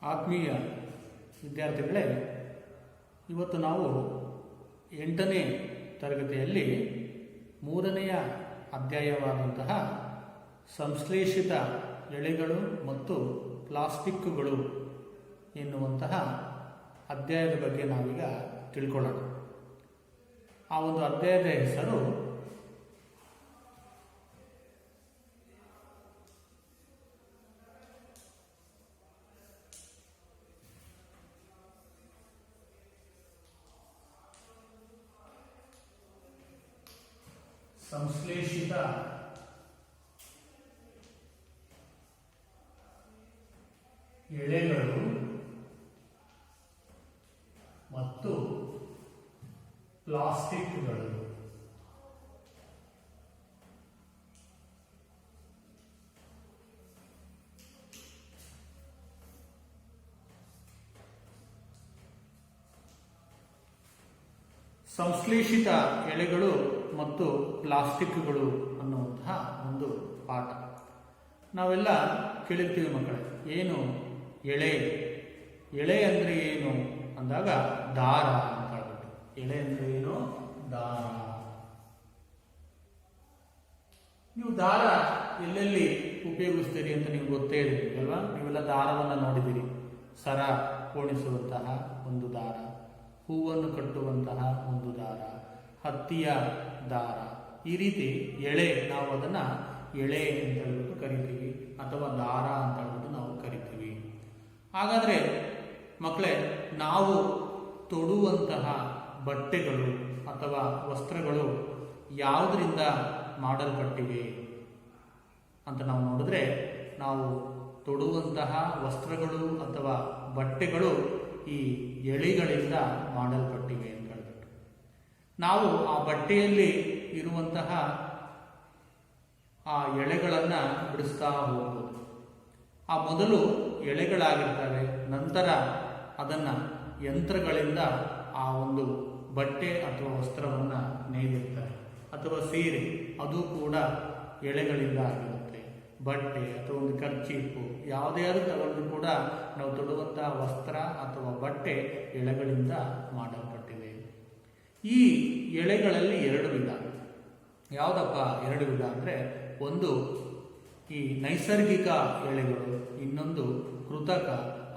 ಆತ್ಮೀಯ ವಿದ್ಯಾರ್ಥಿಗಳೇ, ಇವತ್ತು ನಾವು 8ನೇ ತರಗತಿಯಲ್ಲಿ 3ನೆಯ ಅಧ್ಯಾಯವಾದಂತಹ ಸಂಶ್ಲೇಷಿತ ಎಳೆಗಳು ಮತ್ತು ಪ್ಲಾಸ್ಟಿಕ್ಗಳು ಎನ್ನುವಂತಹ ಅಧ್ಯಾಯದ ಬಗ್ಗೆ ನಾವೀಗ ತಿಳ್ಕೊಳ್ಳೋಣ. ಆ ಒಂದು ಅಧ್ಯಾಯದ ಹೆಸರು ಸಂಶ್ಲೇಷಿತ ಎಳೆಗಳು ಮತ್ತು ಪ್ಲಾಸ್ಟಿಕ್ಗಳು. ಸಂಶ್ಲೇಷಿತ ಎಳೆಗಳು ಮತ್ತು ಪ್ಲಾಸ್ಟಿಕ್ಗಳು ಅನ್ನುವಂತಹ ಒಂದು ಪಾಠ ನಾವೆಲ್ಲ ಕೇಳಿರ್ತೀವಿ ಮಕ್ಕಳೇ. ಏನು ಎಳೆ? ಎಳೆ ಅಂದರೆ ಏನು ಅಂದಾಗ ದಾರ ಅಂತ ಹೇಳ್ಬಿಟ್ಟು. ಎಳೆ ಅಂದರೆ ಏನು? ದಾರ. ನೀವು ದಾರ ಎಲ್ಲೆಲ್ಲಿ ಉಪಯೋಗಿಸ್ತೀರಿ ಅಂತ ನೀವು ಗೊತ್ತೇ ಇದೆ ಅಲ್ವಾ? ನೀವೆಲ್ಲ ದಾರವನ್ನು ನೋಡಿದ್ದೀರಿ. ಸರ ಪೋಣಿಸುವಂತಹ ಒಂದು ದಾರ, ಹೂವನ್ನು ಕಟ್ಟುವಂತಹ ಒಂದು ದಾರ, ಹತ್ತಿಯ ದಾರ, ಈ ರೀತಿ ಎಳೆ ನಾವು ಅದನ್ನು ಎಳೆ ಅಂತ ಹೇಳ್ಬಿಟ್ಟು ಕರಿತೀವಿ ಅಥವಾ ದಾರ ಅಂತ ಹೇಳ್ಬಿಟ್ಟು ನಾವು ಕರಿತೀವಿ. ಹಾಗಾದರೆ ಮಕ್ಕಳೇ, ನಾವು ತೊಡುವಂತಹ ಬಟ್ಟೆಗಳು ಅಥವಾ ವಸ್ತ್ರಗಳು ಯಾವುದರಿಂದ ಮಾಡಲ್ಪಟ್ಟಿವೆ ಅಂತ ನಾವು ನೋಡಿದ್ರೆ, ನಾವು ತೊಡುವಂತಹ ವಸ್ತ್ರಗಳು ಅಥವಾ ಬಟ್ಟೆಗಳು ಈ ಎಳೆಗಳಿಂದ ಮಾಡಲ್ಪಟ್ಟಿವೆ ಅಂತ ಹೇಳ್ಬಿಟ್ಟು ನಾವು ಆ ಬಟ್ಟೆಯಲ್ಲಿ ಇರುವಂತಹ ಆ ಎಳೆಗಳನ್ನು ಬಿಡಿಸ್ತಾ ಹೋಗ್ಬೋದು. ಆ ಮೊದಲು ಎಳೆಗಳಾಗಿರ್ತವೆ, ನಂತರ ಅದನ್ನು ಯಂತ್ರಗಳಿಂದ ಆ ಒಂದು ಬಟ್ಟೆ ಅಥವಾ ವಸ್ತ್ರವನ್ನು ನೇಯ್ದಿರ್ತಾರೆ. ಅಥವಾ ಸೀರೆ, ಅದು ಕೂಡ ಎಳೆಗಳಿಂದ ಆಗಿರುತ್ತೆ. ಬಟ್ಟೆ ಅಥವಾ ಒಂದು ಕರ್ಚೀಪು ಯಾವುದೇ ತಗೊಂಡು ಕೂಡ ನಾವು ತೊಡುವಂತಹ ವಸ್ತ್ರ ಅಥವಾ ಬಟ್ಟೆ ಎಳೆಗಳಿಂದ ಮಾಡಲ್ಪಟ್ಟಿವೆ. ಈ ಎಳೆಗಳಲ್ಲಿ 2 ವಿಧ. ಯಾವುದಪ್ಪ 2 ವಿಧ ಅಂದರೆ, ಒಂದು ಈ ನೈಸರ್ಗಿಕ ಎಳೆಗಳು, ಇನ್ನೊಂದು ಕೃತಕ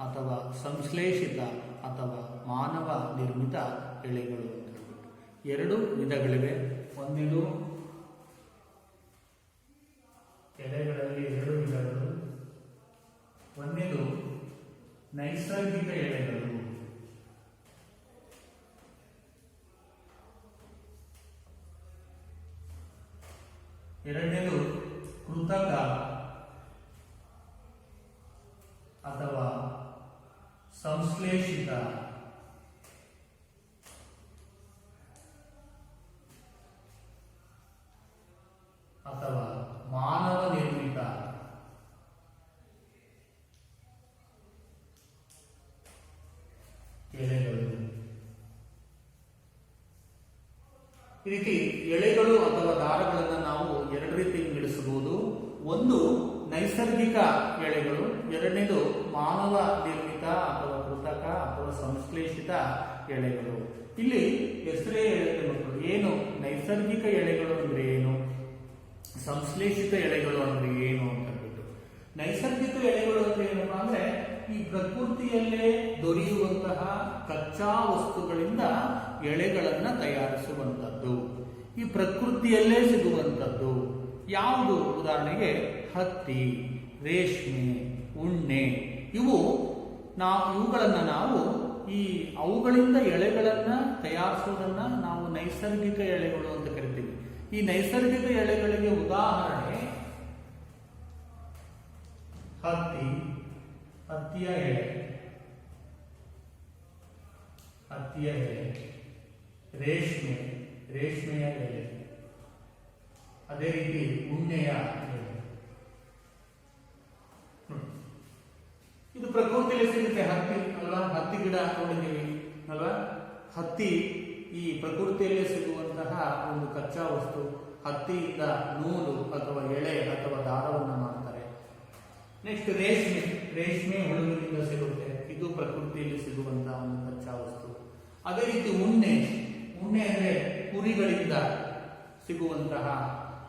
ಅಥವಾ ಸಂಶ್ಲೇಷಿತ ಅಥವಾ ಮಾನವ ನಿರ್ಮಿತ ಎಳೆಗಳು ಅಂತ ಹೇಳ್ಬಿಟ್ಟು 2 ವಿಧಗಳಿವೆ. ಒಂದಿದು ಎಳೆಗಳಲ್ಲಿ 2 ವಿಧಗಳು. ಒಂದಿದು ನೈಸರ್ಗಿಕ ಎಳೆಗಳು, ಎರಡನೇದು ಕೃತಕ ಅಥವಾ ಸಂಶ್ಲೇಷಿತ ಅಥವಾ ಮಾನವ ನಿರ್ಮಿತ ಎಳೆಗಳು. ಈ ರೀತಿ ಎಳೆಗಳು ಅಥವಾ ದಾರಗಳನ್ನು ನಾವು 2 ರೀತಿ ಬಿಡಿಸಬಹುದು. ಒಂದು ನೈಸರ್ಗಿಕ ಎಳೆಗಳು, ಎರಡನೇದು ಮಾನವ ನಿರ್ಮಿತ ಅಥವಾ ಕೃತಕ ಅಥವಾ ಸಂಶ್ಲೇಷಿತ ಎಳೆಗಳು. ಇಲ್ಲಿ ಹೆಸರೇ ಹೇಳುತ್ತೆ ಮಕ್ಕಳು, ಏನು ನೈಸರ್ಗಿಕ ಎಳೆಗಳು ಅಂದ್ರೆ ಏನು, ಸಂಶ್ಲೇಷಿತ ಎಳೆಗಳು ಅಂದ್ರೆ ಏನು ಅಂತ ಹೇಳ್ಬಿಟ್ಟು. ನೈಸರ್ಗಿಕ ಎಳೆಗಳು ಅಂದ್ರೆ ಏನಪ್ಪಾ ಅಂದ್ರೆ, ಈ ಪ್ರಕೃತಿಯಲ್ಲೇ ದೊರೆಯುವಂತಹ ಕಚ್ಚಾ ವಸ್ತುಗಳಿಂದ ಎಳೆಗಳನ್ನ ತಯಾರಿಸುವಂಥದ್ದು. ಈ ಪ್ರಕೃತಿಯಲ್ಲೇ ಸಿಗುವಂಥದ್ದು ಯಾವುದು? ಉದಾಹರಣೆಗೆ ಹತ್ತಿ, ರೇಷ್ಮೆ, ಉಣ್ಣೆ, ಇವುಗಳನ್ನು ನಾವು ಅವುಗಳಿಂದ ಎಳೆಗಳನ್ನು ತಯಾರಿಸುವುದನ್ನ ನಾವು ನೈಸರ್ಗಿಕ ಎಳೆಗಳು ಅಂತ ಕರಿತೀವಿ. ಈ ನೈಸರ್ಗಿಕ ಎಳೆಗಳಿಗೆ ಉದಾಹರಣೆ ಹತ್ತಿಯ ಎಳೆ, ರೇಷ್ಮೆಯ ಎಳೆ, ಅದೇ ರೀತಿ ಉಣ್ಣೆಯ ಎಳೆ. ಇದು ಪ್ರಕೃತಿಯಲ್ಲಿ ಸಿಗುತ್ತೆ. ಹತ್ತಿ ಅಲ್ವಾ? ಹತ್ತಿ ಗಿಡ ನೋಡಿದ್ದೀವಿ ಅಲ್ವಾ? ಹತ್ತಿ ಈ ಪ್ರಕೃತಿಯಲ್ಲಿ ಸಿಗುವಂತಹ ಒಂದು ಕಚ್ಚಾ ವಸ್ತು. ಹತ್ತಿಯಿಂದ ನೂಲು ಅಥವಾ ಎಳೆ ಅಥವಾ ದಾರವನ್ನು ಮಾಡ್ತಾರೆ. ನೆಕ್ಸ್ಟ್ ರೇಷ್ಮೆ. ರೇಷ್ಮೆ ಹುಳುವಿನಿಂದ ಸಿಗುತ್ತೆ, ಇದು ಪ್ರಕೃತಿಯಲ್ಲಿ ಸಿಗುವಂತಹ ಒಂದು ಕಚ್ಚಾ ವಸ್ತು. ಅದೇ ರೀತಿ ಉಣ್ಣೆ. ಉಣ್ಣೆ ಅಂದರೆ ಕುರಿಗಳಿಂದ ಸಿಗುವಂತಹ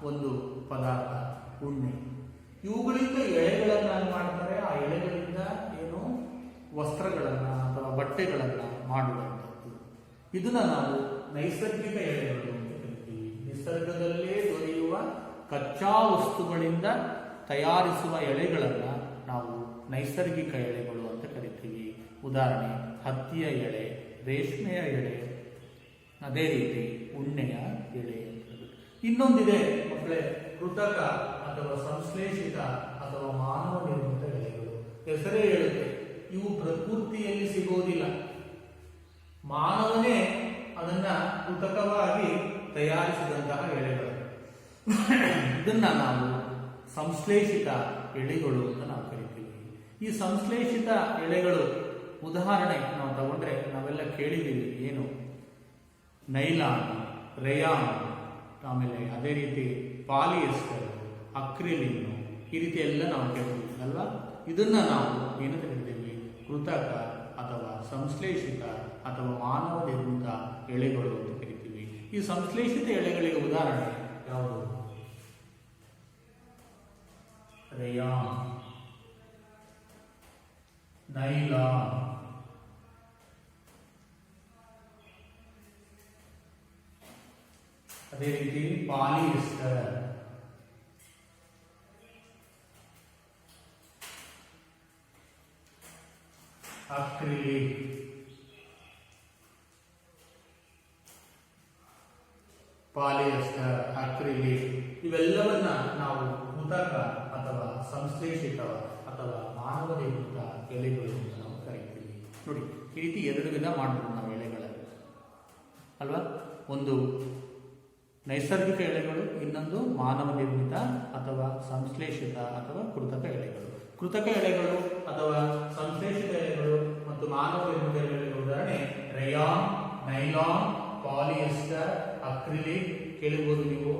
ಒಂದು ಪದಾರ್ಥ ಉಣ್ಣೆ. ಇವುಗಳಿಂದ ಎಳೆಗಳನ್ನು ಮಾಡ್ತಾರೆ. ಆ ಎಳೆಗಳಿಂದ ಏನು ವಸ್ತ್ರಗಳನ್ನು ಅಥವಾ ಬಟ್ಟೆಗಳನ್ನು ಮಾಡುವಂಥದ್ದು. ಇದನ್ನ ನಾವು ನೈಸರ್ಗಿಕ ಎಳೆಗಳು ಅಂತ ಕರಿತೀವಿ. ನಿಸರ್ಗದಲ್ಲೇ ದೊರೆಯುವ ಕಚ್ಚಾ ವಸ್ತುಗಳಿಂದ ತಯಾರಿಸುವ ಎಳೆಗಳನ್ನು ನಾವು ನೈಸರ್ಗಿಕ ಎಳೆಗಳು ಅಂತ ಕರಿತೀವಿ. ಉದಾಹರಣೆ ಹತ್ತಿಯ ಎಳೆ, ರೇಷ್ಮೆಯ ಎಳೆ, ಅದೇ ರೀತಿ ಉಣ್ಣೆಯ ಎಳೆ. ಇನ್ನೊಂದಿದೆ ಮಕ್ಕಳೇ, ಕೃತಕ ಅಥವಾ ಸಂಶ್ಲೇಷಿತ ಅಥವಾ ಮಾನವ ನಿರ್ಮಿತ ಎಳೆಗಳು. ಹೆಸರೇ ಹೇಳುತ್ತೆ, ಇವು ಪ್ರಕೃತಿಯಲ್ಲಿ ಸಿಗೋದಿಲ್ಲ. ಮಾನವನೇ ಅದನ್ನ ಕೃತಕವಾಗಿ ತಯಾರಿಸಿದಂತಹ ಎಳೆಗಳು. ಇದನ್ನ ನಾವು ಸಂಶ್ಲೇಷಿತ ಎಳೆಗಳು ಅಂತ ನಾವು ಕರಿತೀವಿ. ಈ ಸಂಶ್ಲೇಷಿತ ಎಳೆಗಳು ಉದಾಹರಣೆ ನಾವು ತಗೊಂಡ್ರೆ ನಾವೆಲ್ಲ ಕೇಳಿದ್ದೀವಿ. ಏನು? ನೈಲಾನ್, ರೇಯಾನ್, ಆಮೇಲೆ ಅದೇ ರೀತಿ ಪಾಲಿಯೆಸ್ಟರ್, ಅಕ್ರಿಲಿನ್, ಈ ರೀತಿ ಎಲ್ಲ ನಾವು ಕೇಳ್ತೀವಿ ಅಲ್ವಾ? ಇದನ್ನ ನಾವು ಏನಂತ ಕರಿತೀವಿ? ಕೃತಕ ಅಥವಾ ಸಂಶ್ಲೇಷಿತ ಅಥವಾ ಮಾನವ ನಿರ್ಮಿತ ಎಳೆಗಳು ಅಂತ ಕರಿತೀವಿ. ಈ ಸಂಶ್ಲೇಷಿತ ಎಳೆಗಳಿಗೆ ಉದಾಹರಣೆ ಯಾವುದು? ರೇಯಾನ್, ನೈಲಾನ್, ಅದೇ ರೀತಿ ಪಾಲಿಯೆಸ್ಟರ್, ಅಕ್ರಿಲಿಕ್, ಪಾಲಿಯೆಸ್ಟರ್, ಅಕ್ರಿಲಿಕ್, ಇವೆಲ್ಲವನ್ನ ನಾವು ಕೃತಕ ಅಥವಾ ಸಂಶ್ಲೇಷಿತ ಅಥವಾ ಮಾನವ ನಿರ್ಮಿತ ಎಳೆಗಳು ಅಂತ ನಾವು ಕರಿತೀವಿ. ನೋಡಿ, ಈ ರೀತಿ ಎರಡು ವಿಧ ಮಾಡ್ಬೋದು ನಾವು ಎಳೆಗಳಲ್ಲಿ ಅಲ್ವಾ? ಒಂದು ನೈಸರ್ಗಿಕ ಎಳೆಗಳು, ಇನ್ನೊಂದು ಮಾನವ ನಿರ್ಮಿತ ಅಥವಾ ಸಂಶ್ಲೇಷಿತ ಅಥವಾ ಕೃತಕ ಎಳೆಗಳು. ಕೃತಕ ಎಳೆಗಳು ಅಥವಾ ಸಂಶ್ಲೇಷಿತ ಎಳೆಗಳು ಮತ್ತು ಮಾನವ ನಿರ್ಮಿತ ಎಳೆಗಳ ಉದಾಹರಣೆ ರೇಯಾನ್, ನೈಲಾನ್, ಪಾಲಿಯೆಸ್ಟರ್, ಅಕ್ರಿಲಿಕ್ ಕೇಳಬಹುದು ನೀವು.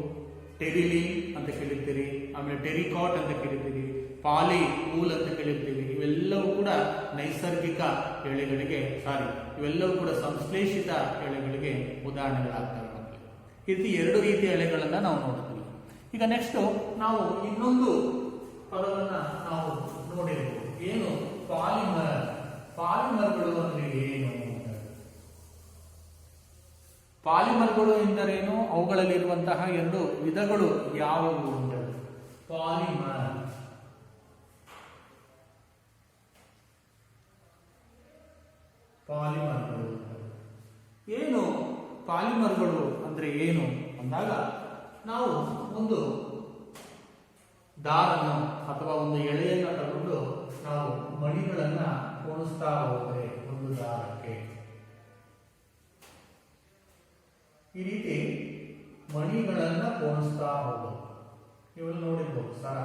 ಟೆರಿಲಿನ್ ಅಂತ ಕೇಳಿರ್ತೀರಿ, ಆಮೇಲೆ ಟೆರಿಕಾಟ್ ಅಂತ ಕೇಳಿರ್ತೀರಿ, ಪಾಲಿ ಊಲ್ ಅಂತ ಕೇಳಿರ್ತೀವಿ. ಇವೆಲ್ಲವೂ ಕೂಡ ನೈಸರ್ಗಿಕ ಎಳೆಗಳಿಗೆ ಇವೆಲ್ಲವೂ ಕೂಡ ಸಂಶ್ಲೇಷಿತ ಎಳೆಗಳಿಗೆ ಉದಾಹರಣೆಗಳಾಗ್ತವೆ. ಈ ರೀತಿ ಎರಡು ರೀತಿಯ ಎಳೆಗಳನ್ನ ನಾವು ನೋಡ್ತೀವಿ. ಈಗ ನೆಕ್ಸ್ಟ್ ನಾವು ಇನ್ನೊಂದು ಪದವನ್ನ ನಾವು ನೋಡಿರ್ಬೋದು. ಏನು? ಪಾಲಿಮರ್. ಪಾಲಿಮರ್ಗಳು ಅಂದ್ರೆ ಏನು? ಪಾಲಿಮರ್ಗಳು ಎಂದರೇನು? ಅವುಗಳಲ್ಲಿರುವಂತಹ ಎರಡು ವಿಧಗಳು ಯಾವುವು ಅಂತ. ಪಾಲಿಮರ್, ಪಾಲಿಮರ್ಗಳು ಏನು? ಪಾಲಿಮರ್ಗಳು ಅಂದ್ರೆ ಏನು ಅಂದಾಗ ನಾವು ಒಂದು ದಾರನ್ನು ಅಥವಾ ಒಂದು ಎಳೆಯನ್ನು ತಗೊಂಡು ನಾವು ಮಣಿಗಳನ್ನ ಪೋಣಿಸ್ತಾ ಹೋದರೆ ಒಂದು ದಾರಕ್ಕೆ ಈ ರೀತಿ ಮಣಿಗಳನ್ನ ಪೋಣಿಸ್ತಾ ಹೋಗೋದು. ನೀವು ನೋಡಿರ್ಬೋದು, ಸರ,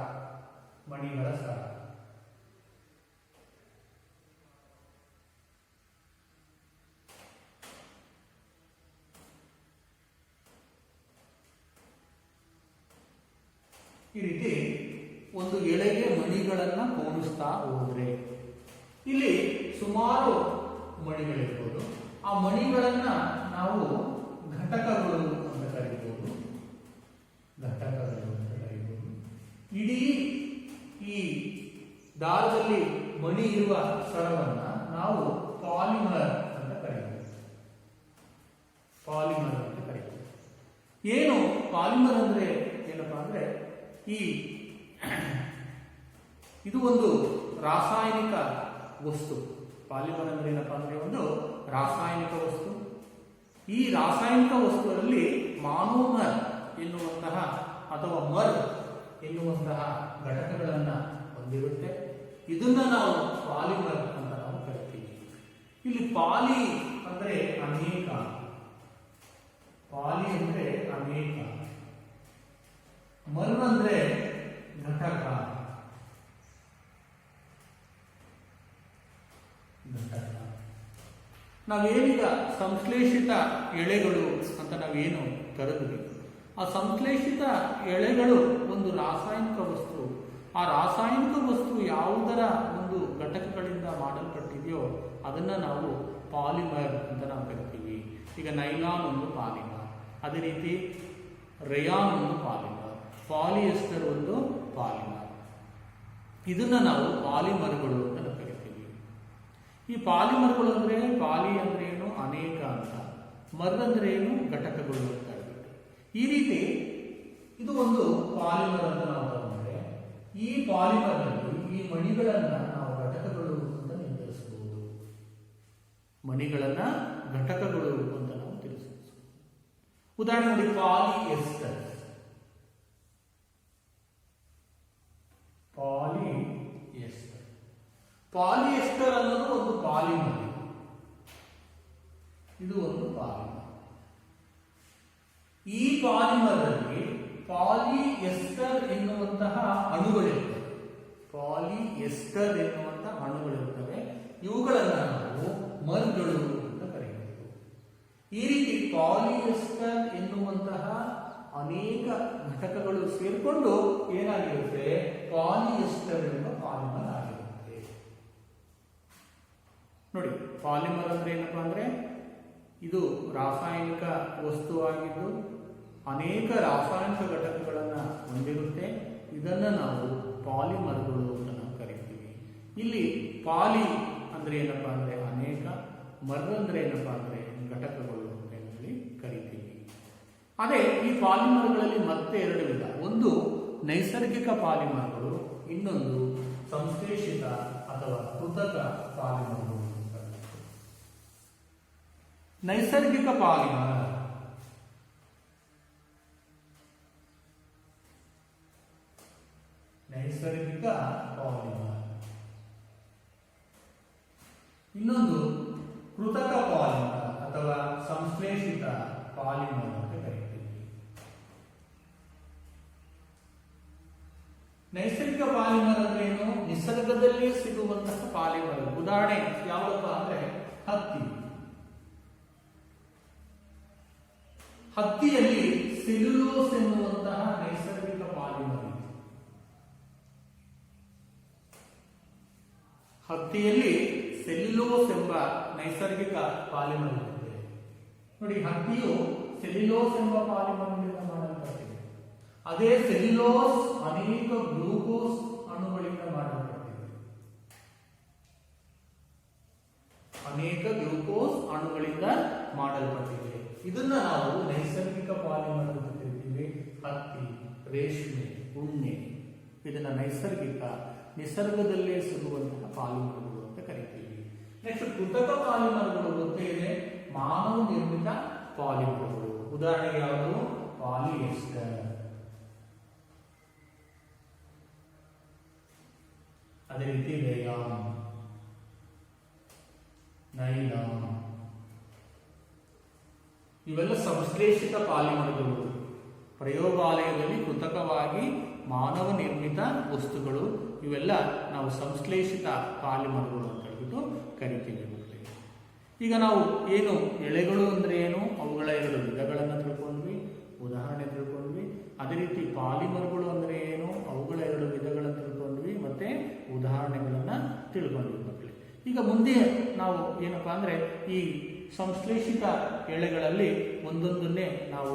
ಮಣಿಗಳ ಸರ. ಈ ರೀತಿ ಒಂದು ಎಳೆಗೆ ಮಣಿಗಳನ್ನ ಪೋಣಿಸ್ತಾ ಹೋದ್ರೆ ಇಲ್ಲಿ ಸುಮಾರು ಮಣಿಗಳಿರ್ಬೋದು. ಆ ಮಣಿಗಳನ್ನ ನಾವು ಘಟಕಗಳು ಅಂತ ಕರೀಬಹುದು. ಘಟಕಗಳು ಅಂತ ಕರೀಬಹುದು. ಇಡೀ ಈ ದಾರದಲ್ಲಿ ಮಣಿ ಇರುವ ಸರವನ್ನ ನಾವು ಪಾಲಿಮರ್ ಅಂತ ಕರೀಬಹುದು. ಪಾಲಿಮರ್ ಅಂತ ಕರೀಬಹುದು. ಏನು ಪಾಲಿಮರ್ ಅಂದ್ರೆ ಏನಪ್ಪಾ ಅಂದ್ರೆ ಇದು ಒಂದು ರಾಸಾಯನಿಕ ವಸ್ತು. ಪಾಲಿಮರ್ ಅಂದ್ರೆ ಏನಪ್ಪಾ ಅಂದ್ರೆ ಒಂದು ರಾಸಾಯನಿಕ ವಸ್ತು. ಈ ರಾಸಾಯನಿಕ ವಸ್ತುಗಳಲ್ಲಿ ಮಾನೋಮರ್ ಎನ್ನುವಂತಹ ಅಥವಾ ಮರ್ ಎನ್ನುವಂತಹ ಘಟಕಗಳನ್ನ ಹೊಂದಿರುತ್ತೆ. ಇದನ್ನ ನಾವು ಪಾಲಿಮರ್ ಅಂತ ನಾವು ಕರಿತೀವಿ. ಇಲ್ಲಿ ಪಾಲಿ ಅಂದ್ರೆ ಅನೇಕ, ಪಾಲಿ ಅಂದ್ರೆ ಅನೇಕ, ಮರ್ ಅಂದ್ರೆ ಘಟಕ, ನಾವೇನೀಗ ಸಂಶ್ಲೇಷಿತ ಎಳೆಗಳು ಅಂತ ನಾವೇನು ಕರೆದ್ವಿ, ಆ ಸಂಶ್ಲೇಷಿತ ಎಳೆಗಳು ಒಂದು ರಾಸಾಯನಿಕ ವಸ್ತು ಆ ರಾಸಾಯನಿಕ ವಸ್ತು ಯಾವುದರ ಒಂದು ಘಟಕಗಳಿಂದ ಮಾಡಲ್ಪಟ್ಟಿದೆಯೋ ಅದನ್ನು ನಾವು ಪಾಲಿಮರ್ ಅಂತ ನಾವು ಕರಿತೀವಿ. ಈಗ ನೈಲಾನ್ ಒಂದು ಪಾಲಿಮರ್, ಅದೇ ರೀತಿ ರೇಯಾನ್ ಒಂದು ಪಾಲಿಮರ್, ಪಾಲಿಯೆಸ್ಟರ್ ಒಂದು ಪಾಲಿಮರ್. ಇದನ್ನ ನಾವು ಪಾಲಿಮರ್ಗಳು ಅಂತ ನಾವು ಕರಿತೀವಿ. ಈ ಪಾಲಿಮರ್ಗಳು ಅಂದ್ರೆ ಪಾಲಿ ಅಂದ್ರೆ ಏನು, ಅನೇಕ ಅಂತ, ಮರ್ ಅಂದ್ರೆ ಏನು, ಘಟಕಗಳು ಅಂತ ಹೇಳ್ಬಿಟ್ಟು. ಈ ರೀತಿ ಇದು ಒಂದು ಪಾಲಿಮರ್ ಅಂತ ನಾವು ತಗೊಂಡ್ರೆ ಈ ಪಾಲಿಮರ್ನಲ್ಲಿ ಈ ಮಣಿಗಳನ್ನ ನಾವು ಘಟಕಗಳು ಅಂತ ನಿರ್ಧರಿಸಬಹುದು. ಮಣಿಗಳನ್ನ ಘಟಕಗಳು ಅಂತ ನಾವು ತಿಳಿಸಬಹುದು. ಉದಾಹರಣೆ ನೋಡಿ, ಪಾಲಿಯೆಸ್ಟರ್. ಪಾಲಿಯೆಸ್ಟರ್ ಪಾಲಿಯೆಸ್ಟರ್ ಅನ್ನೋದು ಒಂದು ಪಾಲಿಮರ್. ಇದು ಒಂದು ಪಾಲಿಮರ್. ಈ ಪಾಲಿಮರ್ ಅಲ್ಲಿ ಪಾಲಿಯೆಸ್ಟರ್ ಎನ್ನುವಂತಹ ಅಣುಗಳಿರ್ತವೆ. ಪಾಲಿಯೆಸ್ಟರ್ ಎನ್ನುವಂತಹ ಅಣುಗಳಿರ್ತವೆ. ಇವುಗಳನ್ನ ನಾವು ಮರ್ಗಳು ಅಂತ ಕರೆಯಬಹುದು. ಈ ರೀತಿ ಪಾಲಿಯೆಸ್ಟರ್ ಎನ್ನುವಂತಹ ಅನೇಕ ಘಟಕಗಳು ಸೇರಿಕೊಂಡು ಏನಾಗಿರುತ್ತೆ, ಪಾಲಿಯೆಸ್ಟರ್ ಎಂಬ ಪಾಲಿಮರ್ ಆಗಿರುತ್ತೆ. ನೋಡಿ, ಪಾಲಿಮರ್ ಅಂದ್ರೆ ಏನಪ್ಪಾ ಅಂದ್ರೆ ಇದು ರಾಸಾಯನಿಕ ವಸ್ತುವಾಗಿದ್ದು ಅನೇಕ ರಾಸಾಯನಿಕ ಘಟಕಗಳನ್ನು ಹೊಂದಿರುತ್ತೆ. ಇದನ್ನ ನಾವು ಪಾಲಿಮರ್ಗಳು ಅಂತ ನಾವು ಕರಿತೀವಿ. ಇಲ್ಲಿ ಪಾಲಿ ಅಂದ್ರೆ ಏನಪ್ಪಾ ಅಂದ್ರೆ ಅನೇಕ, ಮರ್ ಅಂದ್ರೆ ಏನಪ್ಪಾ ಅಂದ್ರೆ ಘಟಕಗಳು ಅಂತ ಹೇಳಿ ಕರಿತೀವಿ. ಅದೇ ಈ ಪಾಲಿಮರ್ಗಳಲ್ಲಿ ಮತ್ತೆ ಎರಡು ವಿಧ. ಒಂದು ನೈಸರ್ಗಿಕ ಪಾಲಿಮರ್ಗಳು, ಇನ್ನೊಂದು ಸಂಶ್ಲೇಷಿತ ಅಥವಾ ಕೃತಕ ಪಾಲಿಮರ್ಗಳು. ನೈಸರ್ಗಿಕ ಪಾಲಿಮರ್ ನೈಸರ್ಗಿಕ ಪಾಲಿಮರ್, ಇನ್ನೊಂದು ಕೃತಕ ಪಾಲಿಮರ್ ಅಥವಾ ಸಂಶ್ಲೇಷಿತ ಪಾಲಿಮರ್ ಅಂತ ಕರೀತೀವಿ. ನೈಸರ್ಗಿಕ ಪಾಲಿಮರ್ ಅಂದ್ರೆ ಏನು, ನಿಸರ್ಗದಲ್ಲಿ ಸಿಗುವಂತಹ ಪಾಲಿಮರ್. ಉದಾಹರಣೆ ಯಾವುದಪ್ಪ ಅಂದ್ರೆ ಹತ್ತಿ. ಹತ್ತಿಯಲ್ಲಿ ಸೆಲ್ಯುಲೋಸ್ ಎನ್ನುವಂತಹ ನೈಸರ್ಗಿಕ ಪಾಲಿಮರ್ ಇದೆ. ಹತ್ತಿಯಲ್ಲಿ ಸೆಲ್ಯುಲೋಸ್ ಎಂಬ ನೈಸರ್ಗಿಕ ಪಾಲಿಮರ್ ಇದೆ. ನೋಡಿ, ಹತ್ತಿಯು ಸೆಲ್ಯುಲೋಸ್ ಎಂಬ ಪಾಲಿಮರ್ನಿಂದ ಮಾಡಲ್ಪಟ್ಟಿದೆ. ಅದೇ ಸೆಲ್ಯುಲೋಸ್ ಅನೇಕ ಗ್ಲೂಕೋಸ್ ಅಣುಗಳಿಂದ ಮಾಡಲ್ಪಟ್ಟಿದೆ. ಅನೇಕ ಗ್ಲೂಕೋಸ್ ಅಣುಗಳಿಂದ ಮಾಡಲ್ಪಟ್ಟಿದೆ. ಇದನ್ನ ನಾವು ನೈಸರ್ಗಿಕ ಪಾಲಿಮರ್ ಅಂತ ಕರಿತೀವಿ. ಹತ್ತಿ, ರೇಷ್ಮೆ, ಉಣ್ಣೆ ಇದನ್ನ ನೈಸರ್ಗಿಕ, ನಿಸರ್ಗದಲ್ಲೇ ಸಿಗುವಂತಹ ಪಾಲಿಮರ್ಗಳು ಅಂತ ಕರಿತೀವಿ. ನೆಕ್ಸ್ಟ್ ಕೃತಕ ಪಾಲಿಮರ್ಗಳು ಗೊತ್ತೇ ಇದೆ, ಮಾನವ ನಿರ್ಮಿತ ಪಾಲಿಮರ್ಗಳು. ಉದಾಹರಣೆಗೆ ಯಾವುದು, ಪಾಲಿಯೆಸ್ಟರ್. ಅದೇ ರೀತಿ ರೇಯಾನ್, ನೈಲಾನ್ ಇವೆಲ್ಲ ಸಂಶ್ಲೇಷಿತ ಪಾಲಿಮರ್ಗಳು. ಪ್ರಯೋಗಾಲಯದಲ್ಲಿ ಕೃತಕವಾಗಿ ಮಾನವ ನಿರ್ಮಿತ ವಸ್ತುಗಳು. ಇವೆಲ್ಲ ನಾವು ಸಂಶ್ಲೇಷಿತ ಪಾಲಿಮರ್ಗಳು ಅಂತ ಹೇಳ್ಬಿಟ್ಟು ಕರಿತೀವಿ. ಈಗ ನಾವು ಏನು ಎಳೆಗಳು ಅಂದ್ರೆ ಏನು, ಅವುಗಳ ಎರಡು ವಿಧಗಳನ್ನು ತಿಳ್ಕೊಂಡ್ವಿ, ಉದಾಹರಣೆ ತಿಳ್ಕೊಂಡ್ವಿ. ಅದೇ ರೀತಿ ಪಾಲಿಮರ್ಗಳು ಅಂದ್ರೆ ಏನು, ಅವುಗಳ ಎರಡು ವಿಧಗಳನ್ನು ತಿಳ್ಕೊಂಡ್ವಿ, ಮತ್ತೆ ಉದಾಹರಣೆಗಳನ್ನ ತಿಳ್ಕೊಂಡ್ವಿ ಮಕ್ಕಳೇ. ಈಗ ಮುಂದೆ ನಾವು ಏನಪ್ಪಾ ಅಂದ್ರೆ ಈ ಸಂಶ್ಲೇಷಿತ ಎಳೆಗಳಲ್ಲಿ ಒಂದೊಂದನ್ನೇ ನಾವು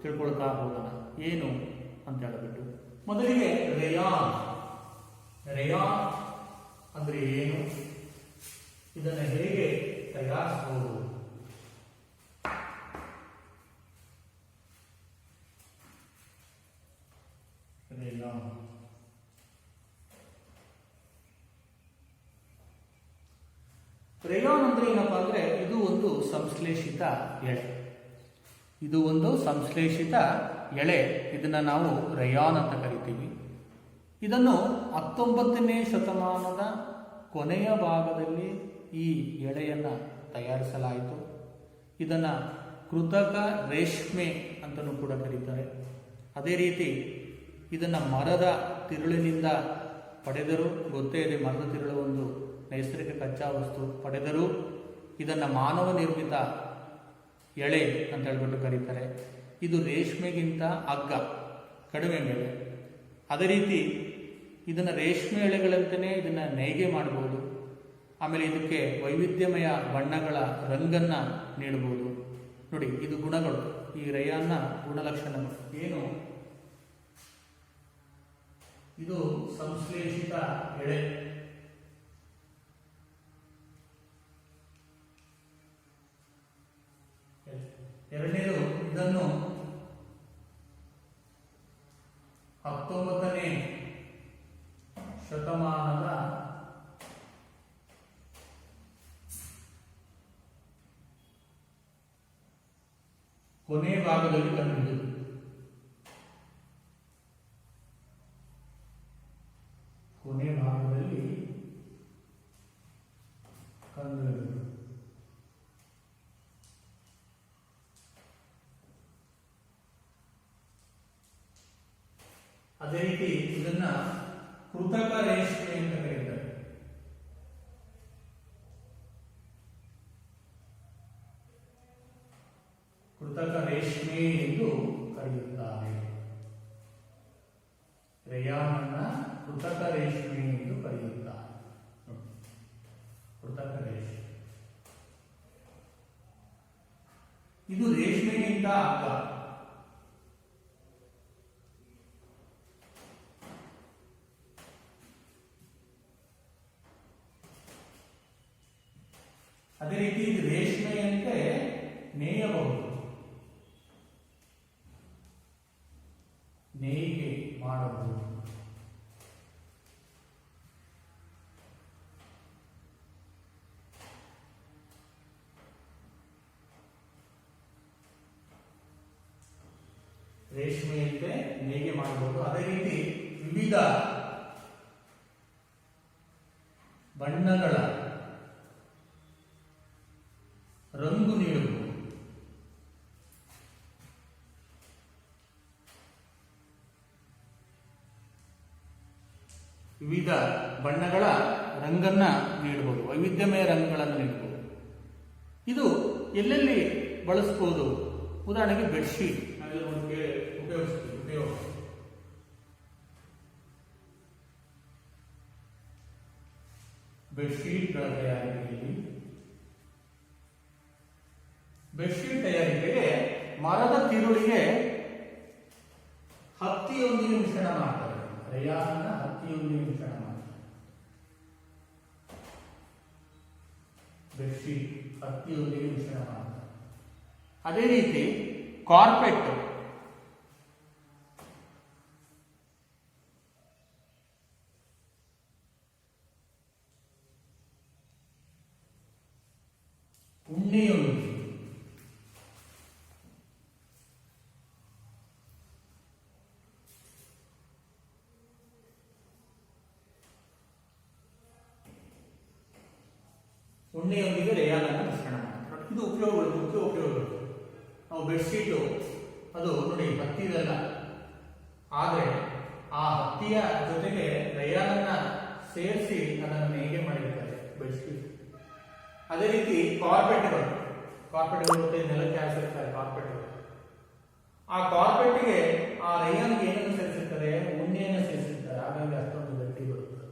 ತಿಳ್ಕೊಳ್ತಾ ಹೋಗೋಣ ಏನು ಅಂತ ಹೇಳ್ಬಿಟ್ಟು. ಮೊದಲಿಗೆ ರೇಯಾನ್. ರೇಯಾನ್ ಅಂದ್ರೆ ಏನು, ಇದನ್ನು ಹೇಗೆ ತಯಾರಿಸಬಹುದು? ರೇಯಾನ್ ರೇಯಾನ್ ಅಂದ್ರೆ ಏನಪ್ಪಾ ಅಂದ್ರೆ ಇದು ಒಂದು ಸಂಶ್ಲೇಷಿತ ಎಳೆ. ಇದು ಒಂದು ಸಂಶ್ಲೇಷಿತ ಎಳೆ. ಇದನ್ನ ನಾವು ರೇಯಾನ್ ಅಂತ ಕರಿತೀವಿ. ಇದನ್ನು 19ನೇ ಶತಮಾನದ ಕೊನೆಯ ಭಾಗದಲ್ಲಿ ಈ ಎಳೆಯನ್ನ ತಯಾರಿಸಲಾಯಿತು. ಇದನ್ನ ಕೃತಕ ರೇಷ್ಮೆ ಅಂತಲೂ ಕೂಡ ಕರೀತಾರೆ. ಅದೇ ರೀತಿ ಇದನ್ನ ಮರದ ತಿರುಳಿನಿಂದ ಪಡೆದರು. ಗೊತ್ತೇ ಇದೆ, ಮರದ ತಿರುಳು ಒಂದು ನೈಸರ್ಗಿಕ ಕಚ್ಚಾ ವಸ್ತು. ಪಡೆದರು ಇದನ್ನ ಮಾನವ ನಿರ್ಮಿತ ಎಳೆ ಅಂತ ಹೇಳ್ಬಿಟ್ಟು ಕರೀತಾರೆ. ಇದು ರೇಷ್ಮೆಗಿಂತ ಅಗ್ಗ, ಕಡಿಮೆ ಬೆಲೆ. ಅದೇ ರೀತಿ ಇದನ್ನು ರೇಷ್ಮೆ ಎಳೆಗಳಂತೆಯೇ ಇದನ್ನು ನೇಯ್ಗೆ ಮಾಡಬಹುದು. ಆಮೇಲೆ ಇದಕ್ಕೆ ವೈವಿಧ್ಯಮಯ ಬಣ್ಣಗಳ ರಂಗನ್ನು ನೀಡಬಹುದು. ನೋಡಿ, ಇದು ಗುಣಗಳು, ಈ ರಯಾನ್ನ ಗುಣಲಕ್ಷಣಗಳು ಏನು? ಇದು ಸಂಶ್ಲೇಷಿತ ಎಳೆ. ಎರಡನೇದು, ಇದನ್ನು 19ನೇ ಶತಮಾನದ ಕೊನೆ ಭಾಗದಲ್ಲಿ ಕಂಡುಹಿಡಿದು. ಕೊನೆ ಭಾಗದಲ್ಲಿ ಕಂಡುಹಿಡಿದು. ಅದೇ ರೀತಿ ಇದನ್ನ ಕೃತಕ ರೇಷ್ಮೆ ಅಂತ ಕರೀತಾರೆ. ಕೃತಕ ರೇಷ್ಮೆ ಎಂದು ಕರೆಯುತ್ತಾರೆ. ರೇಯಾನನ್ನ ಕೃತಕ ರೇಷ್ಮೆ ಎಂದು ಕರೆಯುತ್ತಾರೆ. ಕೃತಕ ರೇಷ್ಮೆ ಇದು ರೇಷ್ಮೆಗಿಂತ ಅಗ್ಗ. ಅದೇ ರೀತಿ ಇದು ರೇಷ್ಮೆಯಂತೆ ನೇಯಬಹುದು, ನೇಯ್ಗೆ ಮಾಡಬಹುದು. ರೇಷ್ಮೆಯಂತೆ ನೇಯ್ಗೆ ಮಾಡಬಹುದು. ಅದೇ ರೀತಿ ವಿವಿಧ ಬಣ್ಣಗಳ ರಂಗು ನೀಡುವುದು. ವಿವಿಧ ಬಣ್ಣಗಳ ರಂಗನ್ನ ನೀಡಬಹುದು, ವೈವಿಧ್ಯಮಯ ರಂಗುಗಳನ್ನು ನೀಡಬಹುದು. ಇದು ಎಲ್ಲೆಲ್ಲಿ ಬಳಸಬಹುದು? ಉದಾಹರಣೆಗೆ ಬೆಡ್ಶೀಟ್ ಉಪಯೋಗ ಬೆಡ್ಶೀಟ್ಗಳ ತಯಾರಿಕೆಯಲ್ಲಿ, ಬೆಡ್ಶೀಟ್ ತಯಾರಿಕೆಗೆ ಮರದ ತಿರುಳಿಗೆ ಹತ್ತಿಯೊಂದಿಗೆ ಮಿಶ್ರಣ ಮಾಡ್ತಾರೆ. ರಯಾನ್ನ ಹತ್ತಿಯೊಂದಿಗೆ ಮಿಶ್ರಣ ಮಾಡ್ತಾರೆ. ಬೆಡ್ಶೀಟ್ ಹತ್ತಿಯೊಂದಿಗೆ ಮಿಶ್ರಣ ಮಾಡ್ತಾರೆ. ಅದೇ ರೀತಿ ಕಾರ್ಪೆಟ್, ಉಣ್ಣೆಯೊಂದಿಗೆ, ಉಣ್ಣೆಯೊಂದಿಗೆ ರೇಯಾನನ್ನು ಮಿಶ್ರಣ ಮಾಡ್ತಾರೆ. ಇದು ಉಪಯೋಗಗಳು, ಮುಖ್ಯ ಉಪಯೋಗಗಳು. ನಾವು ಬೆಡ್ಶೀಟು ಅದು ನೋಡಿ ಹತ್ತಿದಲ್ಲ, ಆದರೆ ಆ ಹತ್ತಿಯ ಜೊತೆಗೆ ರೇಯಾನನ್ನ ಸೇರಿಸಿ ಅದನ್ನು ನೇಯ್ಗೆ ಮಾಡಿರ್ತಾರೆ ಬೆಡ್ಶೀಟ್. ಅದೇ ರೀತಿ ಕಾರ್ಪೆಟ್ಗಳು ಮತ್ತೆ ನೆಲಕ್ಕೆ ಹಾಕಿರ್ತಾರೆ ಕಾರ್ಪೆಟ್ಗಳು. ಆ ಕಾರ್ಪೆಟ್ಗೆ ಆ ರಯಾನ್ಗೆ ಏನನ್ನು ಸೇರಿಸಿರ್ತಾರೆ? ಉಣ್ಣೆಯನ್ನು ಸೇರಿಸಿರ್ತಾರೆ. ಹಾಗಾಗಿ ಅಷ್ಟೊಂದು ಗಟ್ಟಿ ಬರುತ್ತದೆ.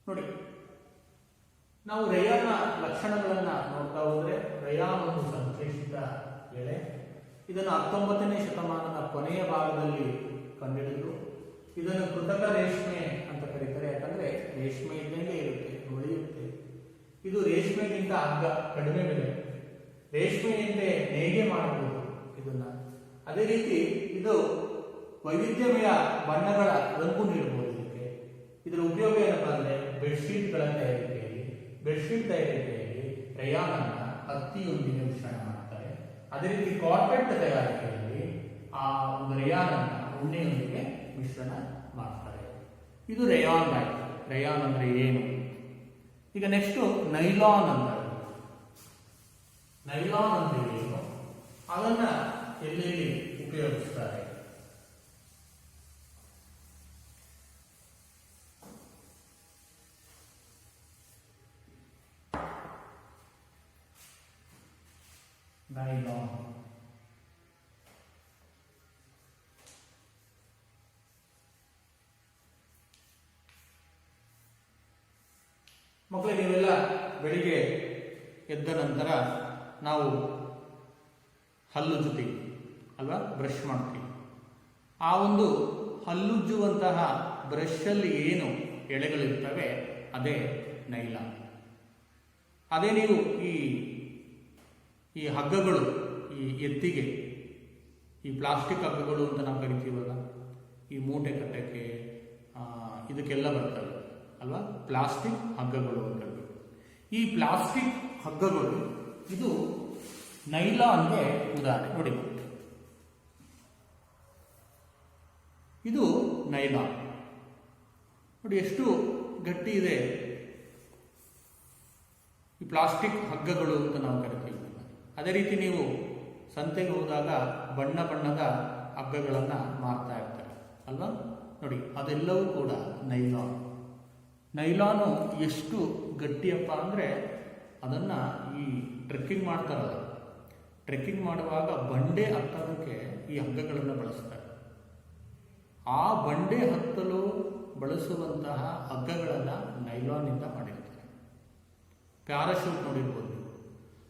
ನೋಡಿ, ನಾವು ರೇಯಾನ್ನ ಲಕ್ಷಣಗಳನ್ನ ನೋಡ್ತಾ ಹೋದ್ರೆ, ರೇಯಾನ್ ಒಂದು ಸಂಶ್ಲೇಷಿತ ಎಳೆ. ಇದನ್ನು 19ನೇ ಶತಮಾನದ ಕೊನೆಯ ಭಾಗದಲ್ಲಿ ಕಂಡುಹಿಡಿದ್ರು. ಇದನ್ನು ಕೃತಕ ರೇಷ್ಮೆ ಅಂತ ಕರೀತಾರೆ. ಯಾಕಂದ್ರೆ ರೇಷ್ಮೆ ಇದ್ದಂಗೆ ಇರುತ್ತೆ, ಉಳಿಯುತ್ತೆ. ಇದು ರೇಷ್ಮೆಗಿಂತ ಅಗ್ಗ, ಕಡಿಮೆ ಬೆಲೆ. ರೇಷ್ಮೆಯಂತೆ ನೇಯ್ಗೆ ಮಾಡಬಹುದು ಇದನ್ನ. ಅದೇ ರೀತಿ ಇದು ವೈವಿಧ್ಯಮಯ ಬಣ್ಣಗಳ ರಂಗು ನೀಡಬಹುದು ಇದಕ್ಕೆ. ಇದರ ಉಪಯೋಗ ಏನಪ್ಪಾ ಅಂದ್ರೆ ಬೆಡ್ಶೀಟ್ಗಳ ತಯಾರಿಕೆಯಲ್ಲಿ, ಬೆಡ್ಶೀಟ್ ತಯಾರಿಕೆಯಲ್ಲಿ ರೇಯಾನನ್ನ ಹತ್ತಿಯೊಂದಿಗೆ ಮಿಶ್ರಣ ಮಾಡ್ತಾರೆ. ಅದೇ ರೀತಿ ಕಾರ್ಪೆಟ್ ತಯಾರಿಕೆಯಲ್ಲಿ ಆ ಒಂದು ರೇಯಾನನ್ನ ಉಣ್ಣೆಯೊಂದಿಗೆ ಮಿಶ್ರಣ ಮಾಡ್ತಾರೆ. ಇದು ರೇಯಾನ್ ಆಯ್ತು. ರೇಯಾನ್ ಅಂದ್ರೆ ಏನು? ಈಗ ನೆಕ್ಸ್ಟ್ ನೈಲಾನ್ ಅಂತ. ನೈಲಾನ್ ಅಂದ್ರೆ ಏನು? ಅದನ್ನ ಎಲ್ಲೆಲ್ಲಿ ಉಪಯೋಗಿಸ್ತಾರೆ? ನೈಲಾನ್ ಮಕ್ಕಳೇ, ನೀವೆಲ್ಲ ಬೆಳಿಗ್ಗೆ ಎದ್ದ ನಂತರ ನಾವು ಹಲ್ಲುಜ್ಜುತ್ತೀವಿ ಅಲ್ವಾ, ಬ್ರಷ್ ಮಾಡ್ತೀವಿ. ಆ ಒಂದು ಹಲ್ಲುಜ್ಜುವಂತಹ ಬ್ರಷಲ್ಲಿ ಏನು ಎಳೆಗಳಿರ್ತವೆ ಅದೇ ನೈಲಾನ್. ಅದೇ ನೀವು ಈ ಹಗ್ಗಗಳು, ಈ ಎತ್ತಿಗೆ ಈ ಪ್ಲಾಸ್ಟಿಕ್ ಹಗ್ಗಗಳು ಅಂತ ನಾವು ಕರಿತೀವಲ್ಲ, ಈ ಮೂಟೆ ಕಟ್ಟಕ್ಕೆ ಇದಕ್ಕೆಲ್ಲ ಬರ್ತವೆ ಅಲ್ವಾ, ಪ್ಲಾಸ್ಟಿಕ್ ಹಗ್ಗಗಳು ಅಂತ. ಈ ಪ್ಲಾಸ್ಟಿಕ್ ಹಗ್ಗಗಳು ಇದು ನೈಲಾನ್ಗೆ ಉದಾಹರಣೆ. ನೋಡಿ, ಇದು ನೈಲಾನ್. ನೋಡಿ ಎಷ್ಟು ಗಟ್ಟಿ ಇದೆ. ಈ ಪ್ಲಾಸ್ಟಿಕ್ ಹಗ್ಗಗಳು ಅಂತ ನಾವು ಕರಿತೀವಿ. ಅದೇ ರೀತಿ ನೀವು ಸಂತೆಗೆ ಹೋದಾಗ ಬಣ್ಣ ಬಣ್ಣದ ಹಗ್ಗಗಳನ್ನು ಮಾರ್ತಾ ಇರ್ತಾರೆ ಅಲ್ವಾ. ನೋಡಿ, ಅದೆಲ್ಲವೂ ಕೂಡ ನೈಲಾನ್. ನೈಲಾನು ಎಷ್ಟು ಗಟ್ಟಿಯಪ್ಪ ಅಂದರೆ ಅದನ್ನು ಈ ಟ್ರೆಕ್ಕಿಂಗ್ ಮಾಡ್ತಾರಲ್ಲ, ಟ್ರೆಕ್ಕಿಂಗ್ ಮಾಡುವಾಗ ಬಂಡೆ ಹತ್ತೋದಕ್ಕೆ ಈ ಹಗ್ಗಗಳನ್ನು ಬಳಸ್ತಾರೆ. ಆ ಬಂಡೆ ಹತ್ತಲು ಬಳಸುವಂತಹ ಹಗ್ಗಗಳನ್ನು ನೈಲಾನ್ನಿಂದ ಮಾಡಿರ್ತಾರೆ. ಪ್ಯಾರಾಶೂಟ್ ನೋಡಿರ್ಬೋದು,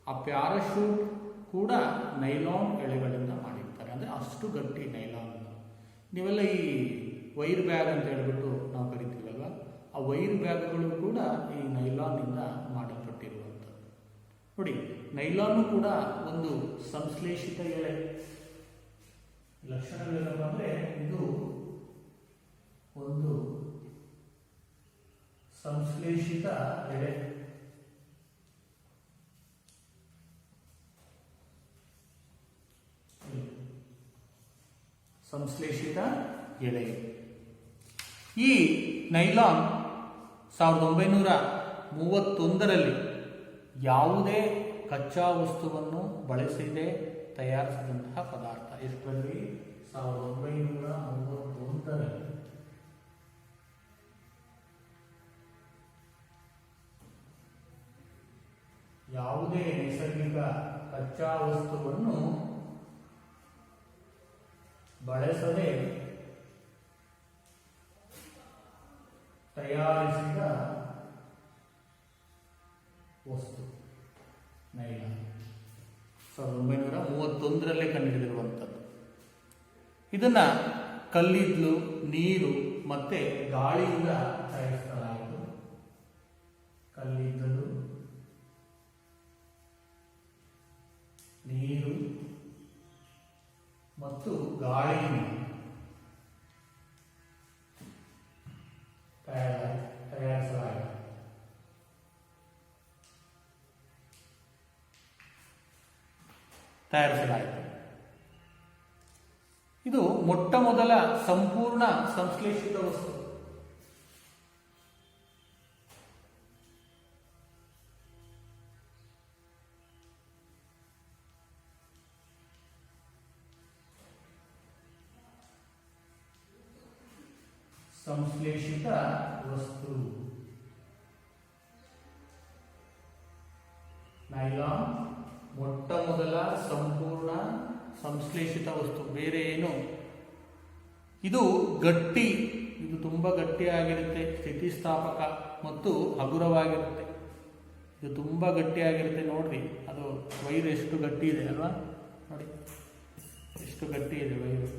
ಆ ಪ್ಯಾರಾಶೂಟ್ ಕೂಡ ನೈಲಾನ್ ಎಳೆಗಳಿಂದ ಮಾಡಿರ್ತಾರೆ. ಅಂದರೆ ಅಷ್ಟು ಗಟ್ಟಿ ನೈಲಾನ್. ನೀವೆಲ್ಲ ಈ ವೈರ್ ಬ್ಯಾಗ್ ಅಂತ ಹೇಳ್ಬಿಟ್ಟು ನಾವು ಕರಿತೀವಲ್ವ, ಆ ವೈರ್ ಬ್ಯಾಗ್ಗಳು ಕೂಡ ಈ ನೈಲಾನ್ನಿಂದ ಮಾಡಲ್ಪಟ್ಟಿರುವಂಥದ್ದು. ನೋಡಿ, ನೈಲಾನು ಕೂಡ ಒಂದು ಸಂಶ್ಲೇಷಿತ ಎಳೆ. ಲಕ್ಷಣಗಳೇನಪ್ಪ ಅಂದರೆ ಇದು ಒಂದು ಸಂಶ್ಲೇಷಿತ ಎಳೆ. ಸಂಶ್ಲೇಷಿತ ಎಳೆ. ಈ ನೈಲಾನ್ 1931ರಲ್ಲಿ ಯಾವುದೇ ಕಚ್ಚಾ ವಸ್ತುವನ್ನು ಬಳಸದೆ ತಯಾರಿಸಿದಂತಹ ಪದಾರ್ಥ. ಎಷ್ಟರಲ್ಲಿ? 1931ರಲ್ಲಿ. ಯಾವುದೇ ನೈಸರ್ಗಿಕ ಕಚ್ಚಾ ವಸ್ತುವನ್ನು ಬಳಸದೆ ತಯಾರಿಸಿದ ವಸ್ತು ನೈಲಾನ್. 1931ರಲ್ಲೇ ಕಂಡುಹಿಡಿದಿರುವಂಥದ್ದು. ಇದನ್ನ ಕಲ್ಲಿದ್ದಲು, ನೀರು ಮತ್ತೆ ಗಾಳಿಯಿಂದ ತಯಾರಿಸಲಾಯಿತು. ಕಲ್ಲಿದ್ದಲು, ನೀರು ಮತ್ತು ಗಾಳಿಯಿಂದ ತಯಾರಿಸಲಾಯಿತು. ಇದು ಮೊಟ್ಟ ಮೊದಲ ಸಂಪೂರ್ಣ ಸಂಶ್ಲೇಷಿತ ವಸ್ತು. ಸಂಶ್ಲೇಷಿತ ವಸ್ತು ನೈಲಾನ್ ಮೊಟ್ಟ ಮೊದಲ ಸಂಪೂರ್ಣ ಸಂಶ್ಲೇಷಿತ ವಸ್ತು. ಬೇರೆ ಏನು, ಇದು ಗಟ್ಟಿ, ಇದು ತುಂಬಾ ಗಟ್ಟಿಯಾಗಿರುತ್ತೆ, ಸ್ಥಿತಿಸ್ಥಾಪಕ ಮತ್ತು ಹಗುರವಾಗಿರುತ್ತೆ. ಇದು ತುಂಬಾ ಗಟ್ಟಿಯಾಗಿರುತ್ತೆ. ನೋಡ್ರಿ, ಅದು ವೈರ್ ಎಷ್ಟು ಗಟ್ಟಿ ಇದೆ ಅಲ್ವಾ. ನೋಡಿ ಎಷ್ಟು ಗಟ್ಟಿ ಇದೆ ವೈರು,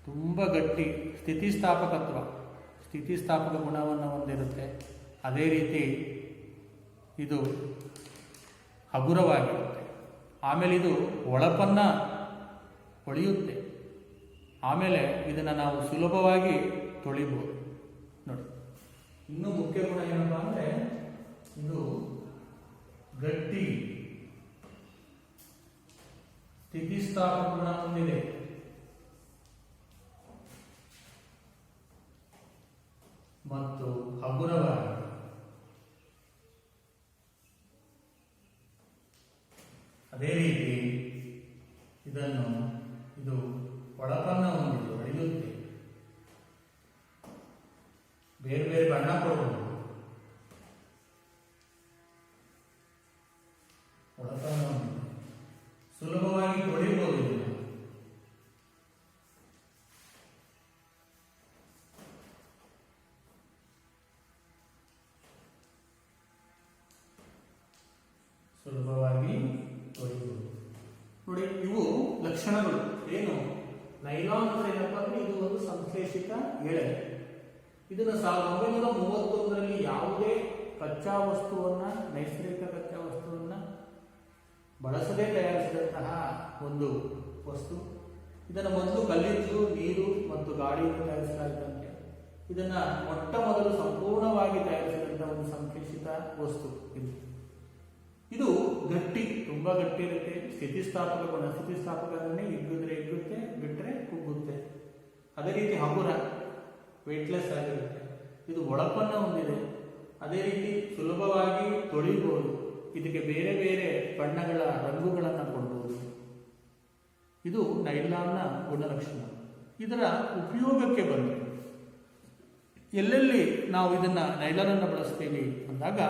ತುಂಬ ಗಟ್ಟಿ. ಸ್ಥಿತಿಸ್ಥಾಪಕ ಗುಣವನ್ನು ಹೊಂದಿರುತ್ತೆ. ಅದೇ ರೀತಿ ಇದು ಹಗುರವಾಗಿರುತ್ತೆ. ಆಮೇಲೆ ಇದು ಹೊಳಪನ್ನು ಹೊಳೆಯುತ್ತೆ. ಆಮೇಲೆ ಇದನ್ನು ನಾವು ಸುಲಭವಾಗಿ ತೊಳಿಬೋದು. ನೋಡಿ, ಇನ್ನೂ ಮುಖ್ಯ ಗುಣ ಏನಪ್ಪ ಅಂದರೆ ಇದು ಗಟ್ಟಿ, ಸ್ಥಿತಿಸ್ಥಾಪಕ ಗುಣ ಹೊಂದಿದೆ. ಮತ್ತು ಹಗುರವಾಗಿ. ಅದೇ ರೀತಿ ಇದು ಹೊಳಪನ್ನು ಹೊಂದಿದ್ದು ಹೊಳೆಯುತ್ತೆ. ಬೇರೆ ಬೇರೆ ಬಣ್ಣ ಕೊಡಬಹುದು. ಹೊಳಪನ್ನು ಹೊಂದಿದ್ದು ಸುಲಭವಾಗಿ ತೊಳಿಬಹುದು. ಸುಲಭವಾಗಿ ತೊಳೆಯಬಹುದು. ನೋಡಿ, ಇವು ಲಕ್ಷಣಗಳು ಏನು. ನೈಲಾನ್ ಅಂದ್ರೆ ಏನಪ್ಪ ಅಂದ್ರೆ ಇದು ಒಂದು ಸಂಶ್ಲೇಷಿತ ಎಳೆ. ಇದನ್ನು 1931ರಲ್ಲಿ ಯಾವುದೇ ಕಚ್ಚಾ ವಸ್ತುವನ್ನ, ನೈಸರ್ಗಿಕ ಕಚ್ಚಾ ವಸ್ತುವನ್ನ ಬಳಸದೆ ತಯಾರಿಸಿದಂತಹ ಒಂದು ವಸ್ತು. ಇದನ್ನು ಮೊದಲು ಕಲ್ಲಿದ್ದಲು, ನೀರು ಮತ್ತು ಗಾಳಿಯಿಂದ ತಯಾರಿಸಲಾಯಿತಂತೆ. ಇದನ್ನ ಮೊಟ್ಟ ಮೊದಲು ಸಂಪೂರ್ಣವಾಗಿ ತಯಾರಿಸಿದಂತಹ ಒಂದು ಸಂಶ್ಲೇಷಿತ ವಸ್ತು ಇದು. ಇದು ಗಟ್ಟಿ, ತುಂಬಾ ಗಟ್ಟಿ ಇರುತ್ತೆ. ಸ್ಥಿತಿಸ್ಥಾಪಕ ಗುಣ, ಸ್ಥಿತಿಸ್ಥಾಪಕ ಅಂದ್ರೆ ಹಿಗ್ಗಿದ್ರೆ ಹಿಗ್ಗುತ್ತೆ, ಬಿಟ್ಟರೆ ಕುಗ್ಗುತ್ತೆ. ಅದೇ ರೀತಿ ಹಗುರ, ವೇಟ್ಲೆಸ್ ಆಗಿರುತ್ತೆ. ಇದು ಒಳಪನ್ನ ಹೊಂದಿದೆ. ಅದೇ ರೀತಿ ಸುಲಭವಾಗಿ ತೊಳಿಬಹುದು. ಇದಕ್ಕೆ ಬೇರೆ ಬೇರೆ ಬಣ್ಣಗಳ ರಂಗುಗಳನ್ನು ಕೊಡಬಹುದು. ಇದು ನೈಲಾನ್ನ ಗುಣಲಕ್ಷಣ. ಇದರ ಉಪಯೋಗಕ್ಕೆ ಬಂದು ಎಲ್ಲೆಲ್ಲಿ ನಾವು ಇದನ್ನ ನೈಲಾನ್ ಅನ್ನು ಬಳಸ್ತೀವಿ ಅಂದಾಗ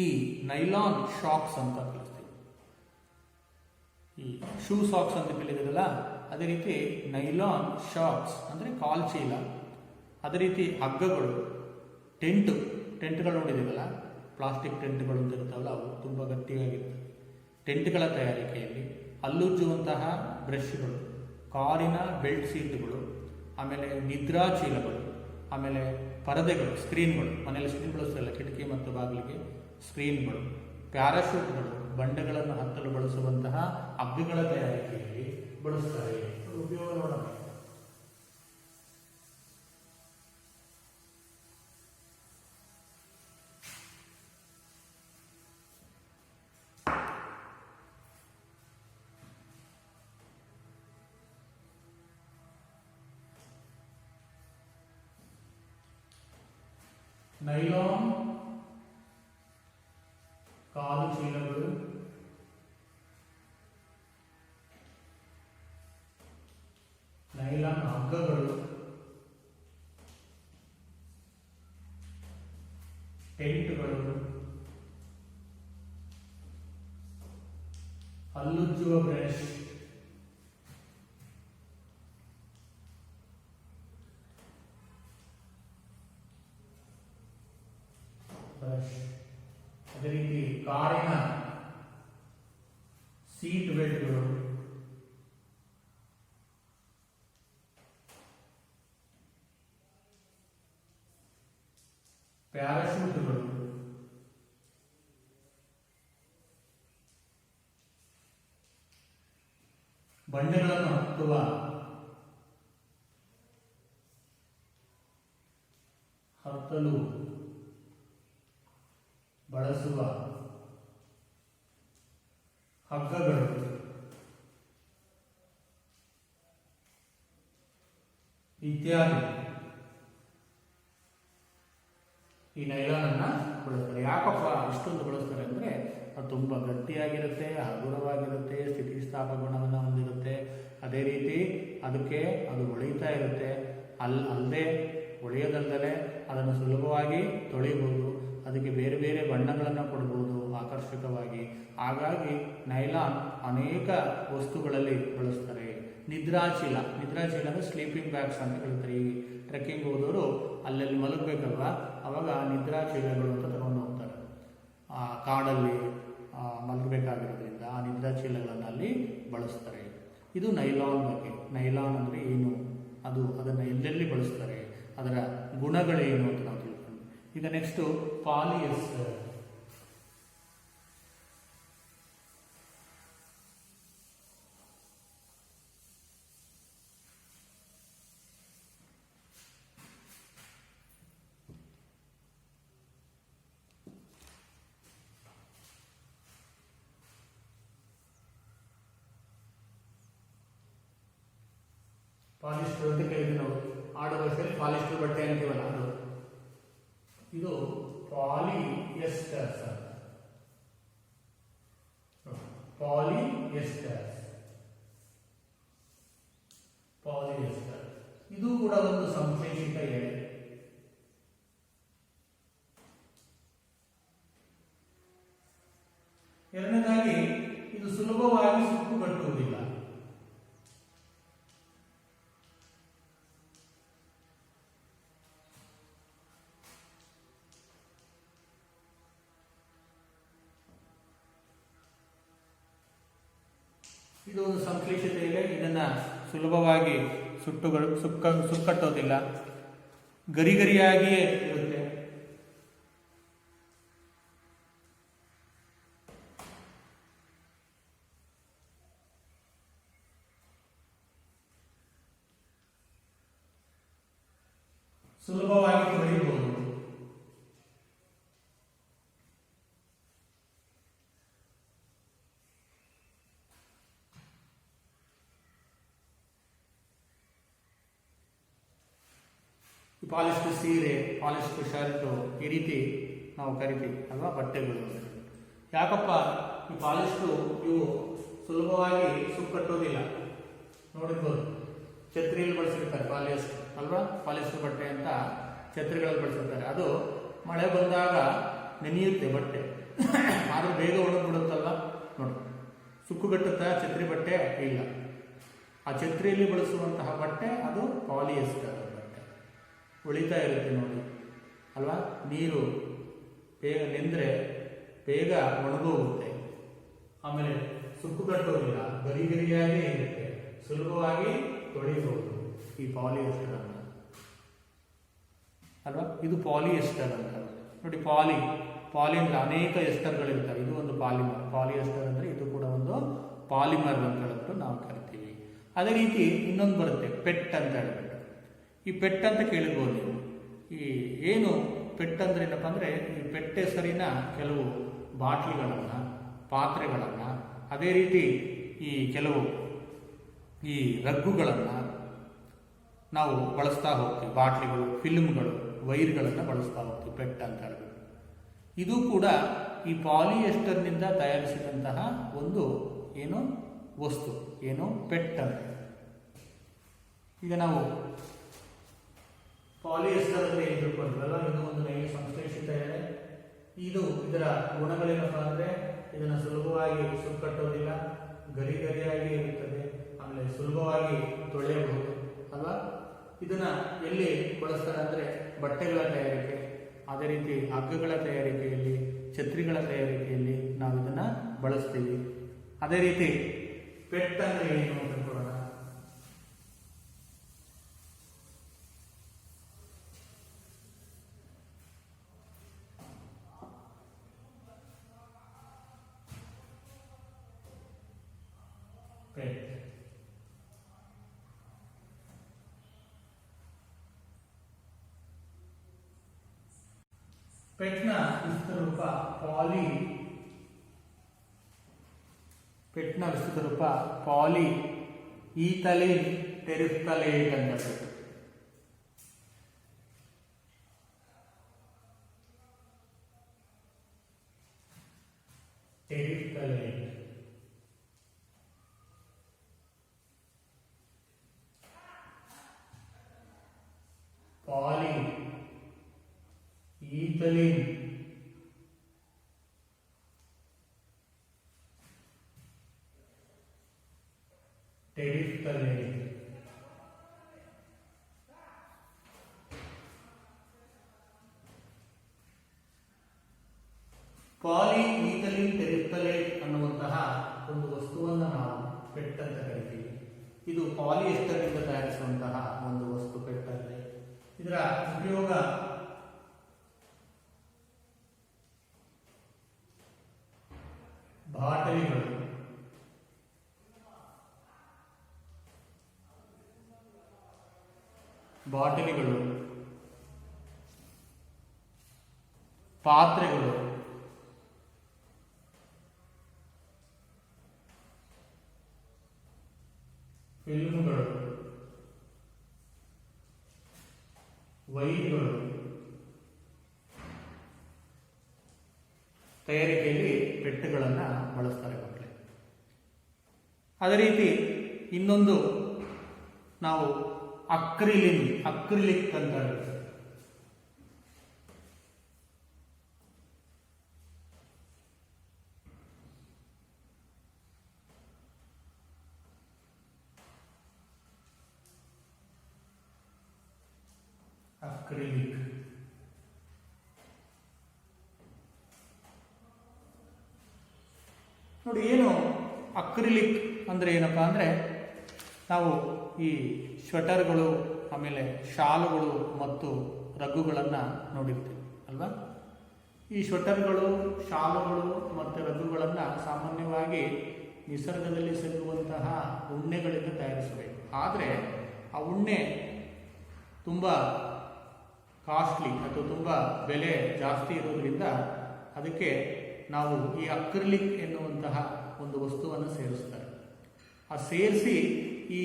ಈ ನೈಲಾನ್ ಶಾಕ್ಸ್ ಅಂತ ಕಲಿಸ್ತೀವಿ. ಈ ಶೂ ಸಾಕ್ಸ್ ಅಂತ ಕಲಿಯೋದಲ್ಲ, ಅದೇ ರೀತಿ ನೈಲಾನ್ ಶಾಕ್ಸ್ ಅಂದ್ರೆ ಕಾಲ್ಚೀಲ. ಅದೇ ರೀತಿ ಹಗ್ಗಗಳು, ಟೆಂಟ್ಗಳು ನೋಡಿದೀವಲ್ಲ, ಪ್ಲಾಸ್ಟಿಕ್ ಟೆಂಟ್ಗಳು ಅಂತ ಇರ್ತಾವಲ್ಲ, ಅವು ತುಂಬ ಗಟ್ಟಿಯಾಗಿರ್ತವೆ. ಟೆಂಟ್ಗಳ ತಯಾರಿಕೆಯಲ್ಲಿ ಹಲ್ಲುಜ್ಜುವಂತಹ ಬ್ರಷ್ಗಳು, ಕಾರಿನ ಬೆಲ್ಟ್ ಸೀಟುಗಳು, ಆಮೇಲೆ ನಿದ್ರಾ ಚೀಲಗಳು, ಆಮೇಲೆ ಪರದೆಗಳು, ಸ್ಕ್ರೀನ್ಗಳು, ಮನೆಯಲ್ಲಿ ಸ್ಕ್ರೀನ್ ಬಳಸ್ತಾರಲ್ಲ ಕಿಟಕಿ ಮತ್ತು ಬಾಗಿಲಿಗೆ, ಸ್ಕ್ರೀನ್ಗಳು, ಪ್ಯಾರಾಶೂಟ್ಗಳು, ಬಂಡೆಗಳನ್ನು ಹತ್ತಲು ಬಳಸುವಂತಹ ಹಗ್ಗಗಳ ತಯಾರಿಕೆಯಲ್ಲಿ ಬಳಸ್ತಾರೆ. ಉಪಯೋಗ ನೋಡೋಣ. ನೈಲಾನ್ ಕಾಲು ಚೀಲಗಳು, ನೈಲಾನ್ ಹಗ್ಗಗಳು, ಟೆಂಟ್ಗಳು, ಹಲ್ಲುಜ್ಜುವ ಬ್ರಷ್, ಅದೇ ರೀತಿ ಕಾರಿನ ಸೀಟ್ ಬೆಲ್ಟ್ಗಳು, ಪ್ಯಾರಾಶೂಟ್ಗಳು, ಬಂಡೆಗಳನ್ನು ಹತ್ತುವ ಹತ್ತಲು ಬಳಸುವ ಹಗ್ಗಗಳು, ಇತ್ಯಾದಿ ಈ ನೈಲಾನ್ ಅನ್ನ ಬಳಸ್ತಾರೆ. ಯಾಕಪ್ಪ ಇಷ್ಟೊಂದು ಬಳಸ್ತಾರೆ ಅಂದ್ರೆ ಅದು ತುಂಬಾ ಗಟ್ಟಿಯಾಗಿರುತ್ತೆ, ಹಗುರವಾಗಿರುತ್ತೆ, ಸ್ಥಿತಿಸ್ಥಾಪಕ ಗುಣವನ್ನು ಹೊಂದಿರುತ್ತೆ. ಅದೇ ರೀತಿ ಅದಕ್ಕೆ ಅದು ಹೊಳಿತಾ ಇರುತ್ತೆ. ಅಲ್ಲದೆ ಹೊಳೆಯೋದಲ್ಲದೆ ಅದನ್ನು ಸುಲಭವಾಗಿ ತೊಳಿಬಹುದು. ಅದಕ್ಕೆ ಬೇರೆ ಬೇರೆ ಬಣ್ಣಗಳನ್ನು ಕೊಡಬಹುದು ಆಕರ್ಷಕವಾಗಿ. ಹಾಗಾಗಿ ನೈಲಾನ್ ಅನೇಕ ವಸ್ತುಗಳಲ್ಲಿ ಬಳಸ್ತಾರೆ. ನಿದ್ರಾಚೀಲ ಅಂದ್ರೆ ಸ್ಲೀಪಿಂಗ್ ಬ್ಯಾಗ್ಸ್ ಅಂತ ಹೇಳ್ತಾರೆ. ಈ ಟ್ರೆಕ್ಕಿಂಗ್ ಹೋದವರು ಅಲ್ಲೆಲ್ಲಿ ಮಲಗಬೇಕಲ್ವಾ, ಅವಾಗ ನಿದ್ರಾಚೀಲಗಳು ಅಂತ ತಗೊಂಡು ಹೋಗ್ತಾರೆ. ಕಾಡಲ್ಲಿ ಮಲಗಬೇಕಾಗಿರೋದ್ರಿಂದ ಆ ನಿದ್ರಾಚೀಲಗಳನ್ನು ಅಲ್ಲಿ ಬಳಸ್ತಾರೆ. ಇದು ನೈಲಾನ್ ಬಗ್ಗೆ. ನೈಲಾನ್ ಅಂದರೆ ಏನು, ಅದನ್ನು ಎಲ್ಲೆಲ್ಲಿ ಬಳಸ್ತಾರೆ, ಅದರ ಗುಣಗಳೇನು ಅಂತ ನಾವು ತಿಳ್ಕೊಂಡು. ಈಗ ನೆಕ್ಸ್ಟು ಪಾಲಿಯೆಸ್ಟರ್. ಪಾಲಿಸ್ಟರ್ ಅಂತ ಕೇಳಿದ್ವಿ ನಾವು. ಆಡು ಭಾಷೆಯಲ್ಲಿ ಪಾಲಿಸ್ಟರ್ ಬಟ್ಟೆ ಅಂತೀವಲ್ಲ ಅದು. ಇದು ಪಾಲಿಯೆಸ್ಟರ್. ಪಾಲಿಯೆಸ್ಟರ್ ಇದು ಕೂಡ ಒಂದು ಸಂಶ್ಲೇಷಿತ ಎಳೆ. ಎರಡನೇದಾಗಿ ಇದು ಸುಲಭವಾಗಿ ಸುಕ್ಕುಗಟ್ಟುವುದಿಲ್ಲ. ಇದು ಒಂದು ಸಂಶ್ಲೇಷಿತ ಇದೆ. ಇದನ್ನ ಸುಲಭವಾಗಿ ಸುಕ್ಕಟ್ಟೋದಿಲ್ಲ, ಗರಿಗರಿಯಾಗಿಯೇ ಇರುತ್ತೆ. ಸುಲಭವಾಗಿ ತೊಳೆಯಬಹುದು. ಪಾಲಿಸ್ಟ್ ಸೀರೆ, ಪಾಲಿಸ್ಟ್ ಶರ್ಟು, ಈ ರೀತಿ ನಾವು ಕರಿತೀವಿ ಅಲ್ವಾ, ಬಟ್ಟೆಗಳು. ಯಾಕಪ್ಪ ಈ ಪಾಲಿಸ್ಟು ಇವು ಸುಲಭವಾಗಿ ಸುಕ್ಕಟ್ಟೋದಿಲ್ಲ. ನೋಡಿರ್ಬೋದು, ಛತ್ರಿಯಲ್ಲಿ ಬಳಸಿರ್ತಾರೆ ಪಾಲಿಸ್ಟ್ ಅಲ್ವಾ, ಪಾಲಿಸ್ಟ್ ಬಟ್ಟೆ ಅಂತ ಛತ್ರಿಗಳಲ್ಲಿ ಬಳಸಿರ್ತಾರೆ. ಅದು ಮಳೆ ಬಂದಾಗ ನೆನೆಯುತ್ತೆ ಬಟ್ಟೆ, ಆದರೂ ಬೇಗ ಒಣಗಿಬಿಡುತ್ತಲ್ಲ. ನೋಡಿ, ಸುಕ್ಕುಗಟ್ಟುತ್ತಾ ಛತ್ರಿ ಬಟ್ಟೆ? ಇಲ್ಲ. ಆ ಛತ್ರಿಯಲ್ಲಿ ಬಳಸುವಂತಹ ಬಟ್ಟೆ ಅದು ಪಾಲಿಯೆಸ್ಟರ್ ಬಟ್ಟೆ, ಉಳಿತಾ ಇರುತ್ತೆ ನೋಡಿ ಅಲ್ವಾ. ನೀರು ಬೇಗ ನೆಂದರೆ ಬೇಗ ಒಣಗೋಗುತ್ತೆ, ಆಮೇಲೆ ಸುಕ್ಕುಗಟ್ಟೋದಿಲ್ಲ, ಗರಿಗರಿಯಾಗೇ ಇರುತ್ತೆ, ಸುಲಭವಾಗಿ ತೊಳೆಯಬಹುದು ಈ ಪಾಲಿಯೆಸ್ಟರ್ ಅಂತ ಅಲ್ವಾ. ಇದು ಪಾಲಿಯೆಸ್ಟರ್ ಅಂತ ನೋಡಿ. ಪಾಲಿ ಅಂದ್ರೆ ಅನೇಕ ಎಸ್ಟರ್ಗಳಿರ್ತವೆ, ಇದು ಒಂದು ಪಾಲಿಮರ್. ಪಾಲಿಯೆಸ್ಟರ್ ಅಂದರೆ ಇದು ಕೂಡ ಒಂದು ಪಾಲಿಮರ್ ಅಂತ ಹೇಳ್ಬಿಟ್ಟು ನಾವು ಕರಿತೀವಿ. ಅದೇ ರೀತಿ ಇನ್ನೊಂದು ಬರುತ್ತೆ, ಪೆಟ್ ಅಂತ ಹೇಳ್ಬಿಟ್ಟು. ಈ ಪೆಟ್ ಅಂತ ಕೇಳಿರ್ಬೋದು ನೀವು. ಈ ಏನು ಪೆಟ್ ಅಂದ್ರೆ ಏನಪ್ಪ ಅಂದರೆ, ಈ ಪೆಟ್ ಹೆಸರಿನ ಕೆಲವು ಬಾಟ್ಲಿಗಳನ್ನು, ಪಾತ್ರೆಗಳನ್ನು, ಅದೇ ರೀತಿ ಈ ಕೆಲವು ಈ ರಗ್ಗುಗಳನ್ನು ನಾವು ಬಳಸ್ತಾ ಹೋಗ್ತೀವಿ. ಬಾಟ್ಲಿಗಳು, ಫಿಲ್ಮ್ಗಳು, ವೈರ್ಗಳನ್ನು ಬಳಸ್ತಾ ಹೋಗ್ತೀವಿ ಪೆಟ್ ಅಂತ ಹೇಳ್ಬಿಟ್ಟು. ಇದು ಕೂಡ ಈ ಪಾಲಿಯೆಸ್ಟರ್ನಿಂದ ತಯಾರಿಸಿದಂತಹ ಒಂದು ಏನು ವಸ್ತು, ಏನು ಪೆಟ್ ಅಂತ. ಈಗ ನಾವು ಪಾಲಿಯೆಸ್ಟರ್ ಅಂದರೆ ಏನು ತಿಳ್ಕೊಂಡ್ರಲ್ಲ, ಇದು ಒಂದು ನೈಜ ಸಂಶ್ಲೇಷಿತ ಇದೆ. ಇದರ ಗುಣಗಳೇನಪ್ಪ ಅಂದರೆ, ಇದನ್ನು ಸುಲಭವಾಗಿ ಸುಕ್ಕಟ್ಟೋದಿಲ್ಲ, ಗರಿಗರಿಯಾಗಿ ಇರುತ್ತದೆ, ಆಮೇಲೆ ಸುಲಭವಾಗಿ ತೊಳೆಯಬಹುದು ಅಲ್ವಾ. ಇದನ್ನ ಎಲ್ಲಿ ಬಳಸ್ತಾರೆ ಅಂದರೆ, ಬಟ್ಟೆಗಳ ತಯಾರಿಕೆ, ಅದೇ ರೀತಿ ಹಗ್ಗಗಳ ತಯಾರಿಕೆಯಲ್ಲಿ, ಛತ್ರಿಗಳ ತಯಾರಿಕೆಯಲ್ಲಿ ನಾವು ಇದನ್ನ ಬಳಸ್ತೀವಿ. ಅದೇ ರೀತಿ ಪೆಟ್ ಅಂದ್ರೆ ಏನು ಅಂತ ತಿಳ್ಕೊಳ್ಳೋಣ. ಪೆಟ್ ಪೆಟ್ನ ವಿಸ್ತೃತ ರೂಪ ಪೆಟ್ನ ವಿಸ್ತೃತ ರೂಪ ಪಾಲಿ ಈಥಲಿನ್ ಟೆರಿಫ್ಥಲೇಟ್ ಅಂತ ಹೇಳ್ತಾರೆ. ಟೆರಿಫ್ಥಲೇಟ್ ಪಾಲಿ ಈಥಲಿನ್ ಟೆರಿಫ್ಥಲೇಟ್. ಪಾಲಿ ಈಥಲಿನ್ ಟೆರಿಫ್ಥಲೇಟ್ ಅನ್ನುವಂತಹ ಒಂದು ವಸ್ತುವನ್ನು ನಾವು ಪೆಟ್ ಅಂತ ಕರಿತೀವಿ. ಇದು ಪಾಲಿಯೆಸ್ಟರ್ನಿಂದ ತಯಾರಿಸುವಂತಹ ಒಂದು ವಸ್ತು ಪೆಟ್ ಅಂದ್ರೆ. ಇದರ ಉಪಯೋಗ ಬಾಟಲಿಗಳು, ಪಾತ್ರೆಗಳು, ಫಿಲ್ಮ್ಗಳು, ವೈರ್ಗಳು ತಯಾರಿಕೆಯಲ್ಲಿ ಪೆಟ್ಟುಗಳನ್ನು ಬಳಸ್ತಾರೆ ಮಕ್ಕಳೇ. ಅದೇ ರೀತಿ ಇನ್ನೊಂದು ನಾವು ಅಕ್ರಿಲಿಕ್ ಅಂತ ಹೇಳ್ತೀವಿ. ಅಕ್ರಿಲಿಕ್ ನೋಡಿ, ಏನು ಅಕ್ರಿಲಿಕ್ ಅಂದರೆ ಏನಪ್ಪ ಅಂದರೆ ನಾವು ಈ ಸ್ವೆಟರ್ಗಳು, ಆಮೇಲೆ ಶಾಲುಗಳು ಮತ್ತು ರಗ್ಗುಗಳನ್ನು ನೋಡಿರ್ತೀವಿ ಅಲ್ವಾ. ಈ ಸ್ವೆಟರ್ಗಳು, ಶಾಲುಗಳು ಮತ್ತು ರಗ್ಗುಗಳನ್ನು ಸಾಮಾನ್ಯವಾಗಿ ನಿಸರ್ಗದಲ್ಲಿ ಸಿಗುವಂತಹ ಉಣ್ಣೆಗಳಿಂದ ತಯಾರಿಸಬೇಕು. ಆದರೆ ಆ ಉಣ್ಣೆ ತುಂಬ ಕಾಸ್ಟ್ಲಿ ಅಥವಾ ತುಂಬ ಬೆಲೆ ಜಾಸ್ತಿ ಇರೋದ್ರಿಂದ ಅದಕ್ಕೆ ನಾವು ಈ ಅಕ್ರಿಲಿಕ್ ಎನ್ನುವಂತಹ ಒಂದು ವಸ್ತುವನ್ನು ಸೇರಿಸ್ತಾರೆ. ಆ ಸೇರಿಸಿ ಈ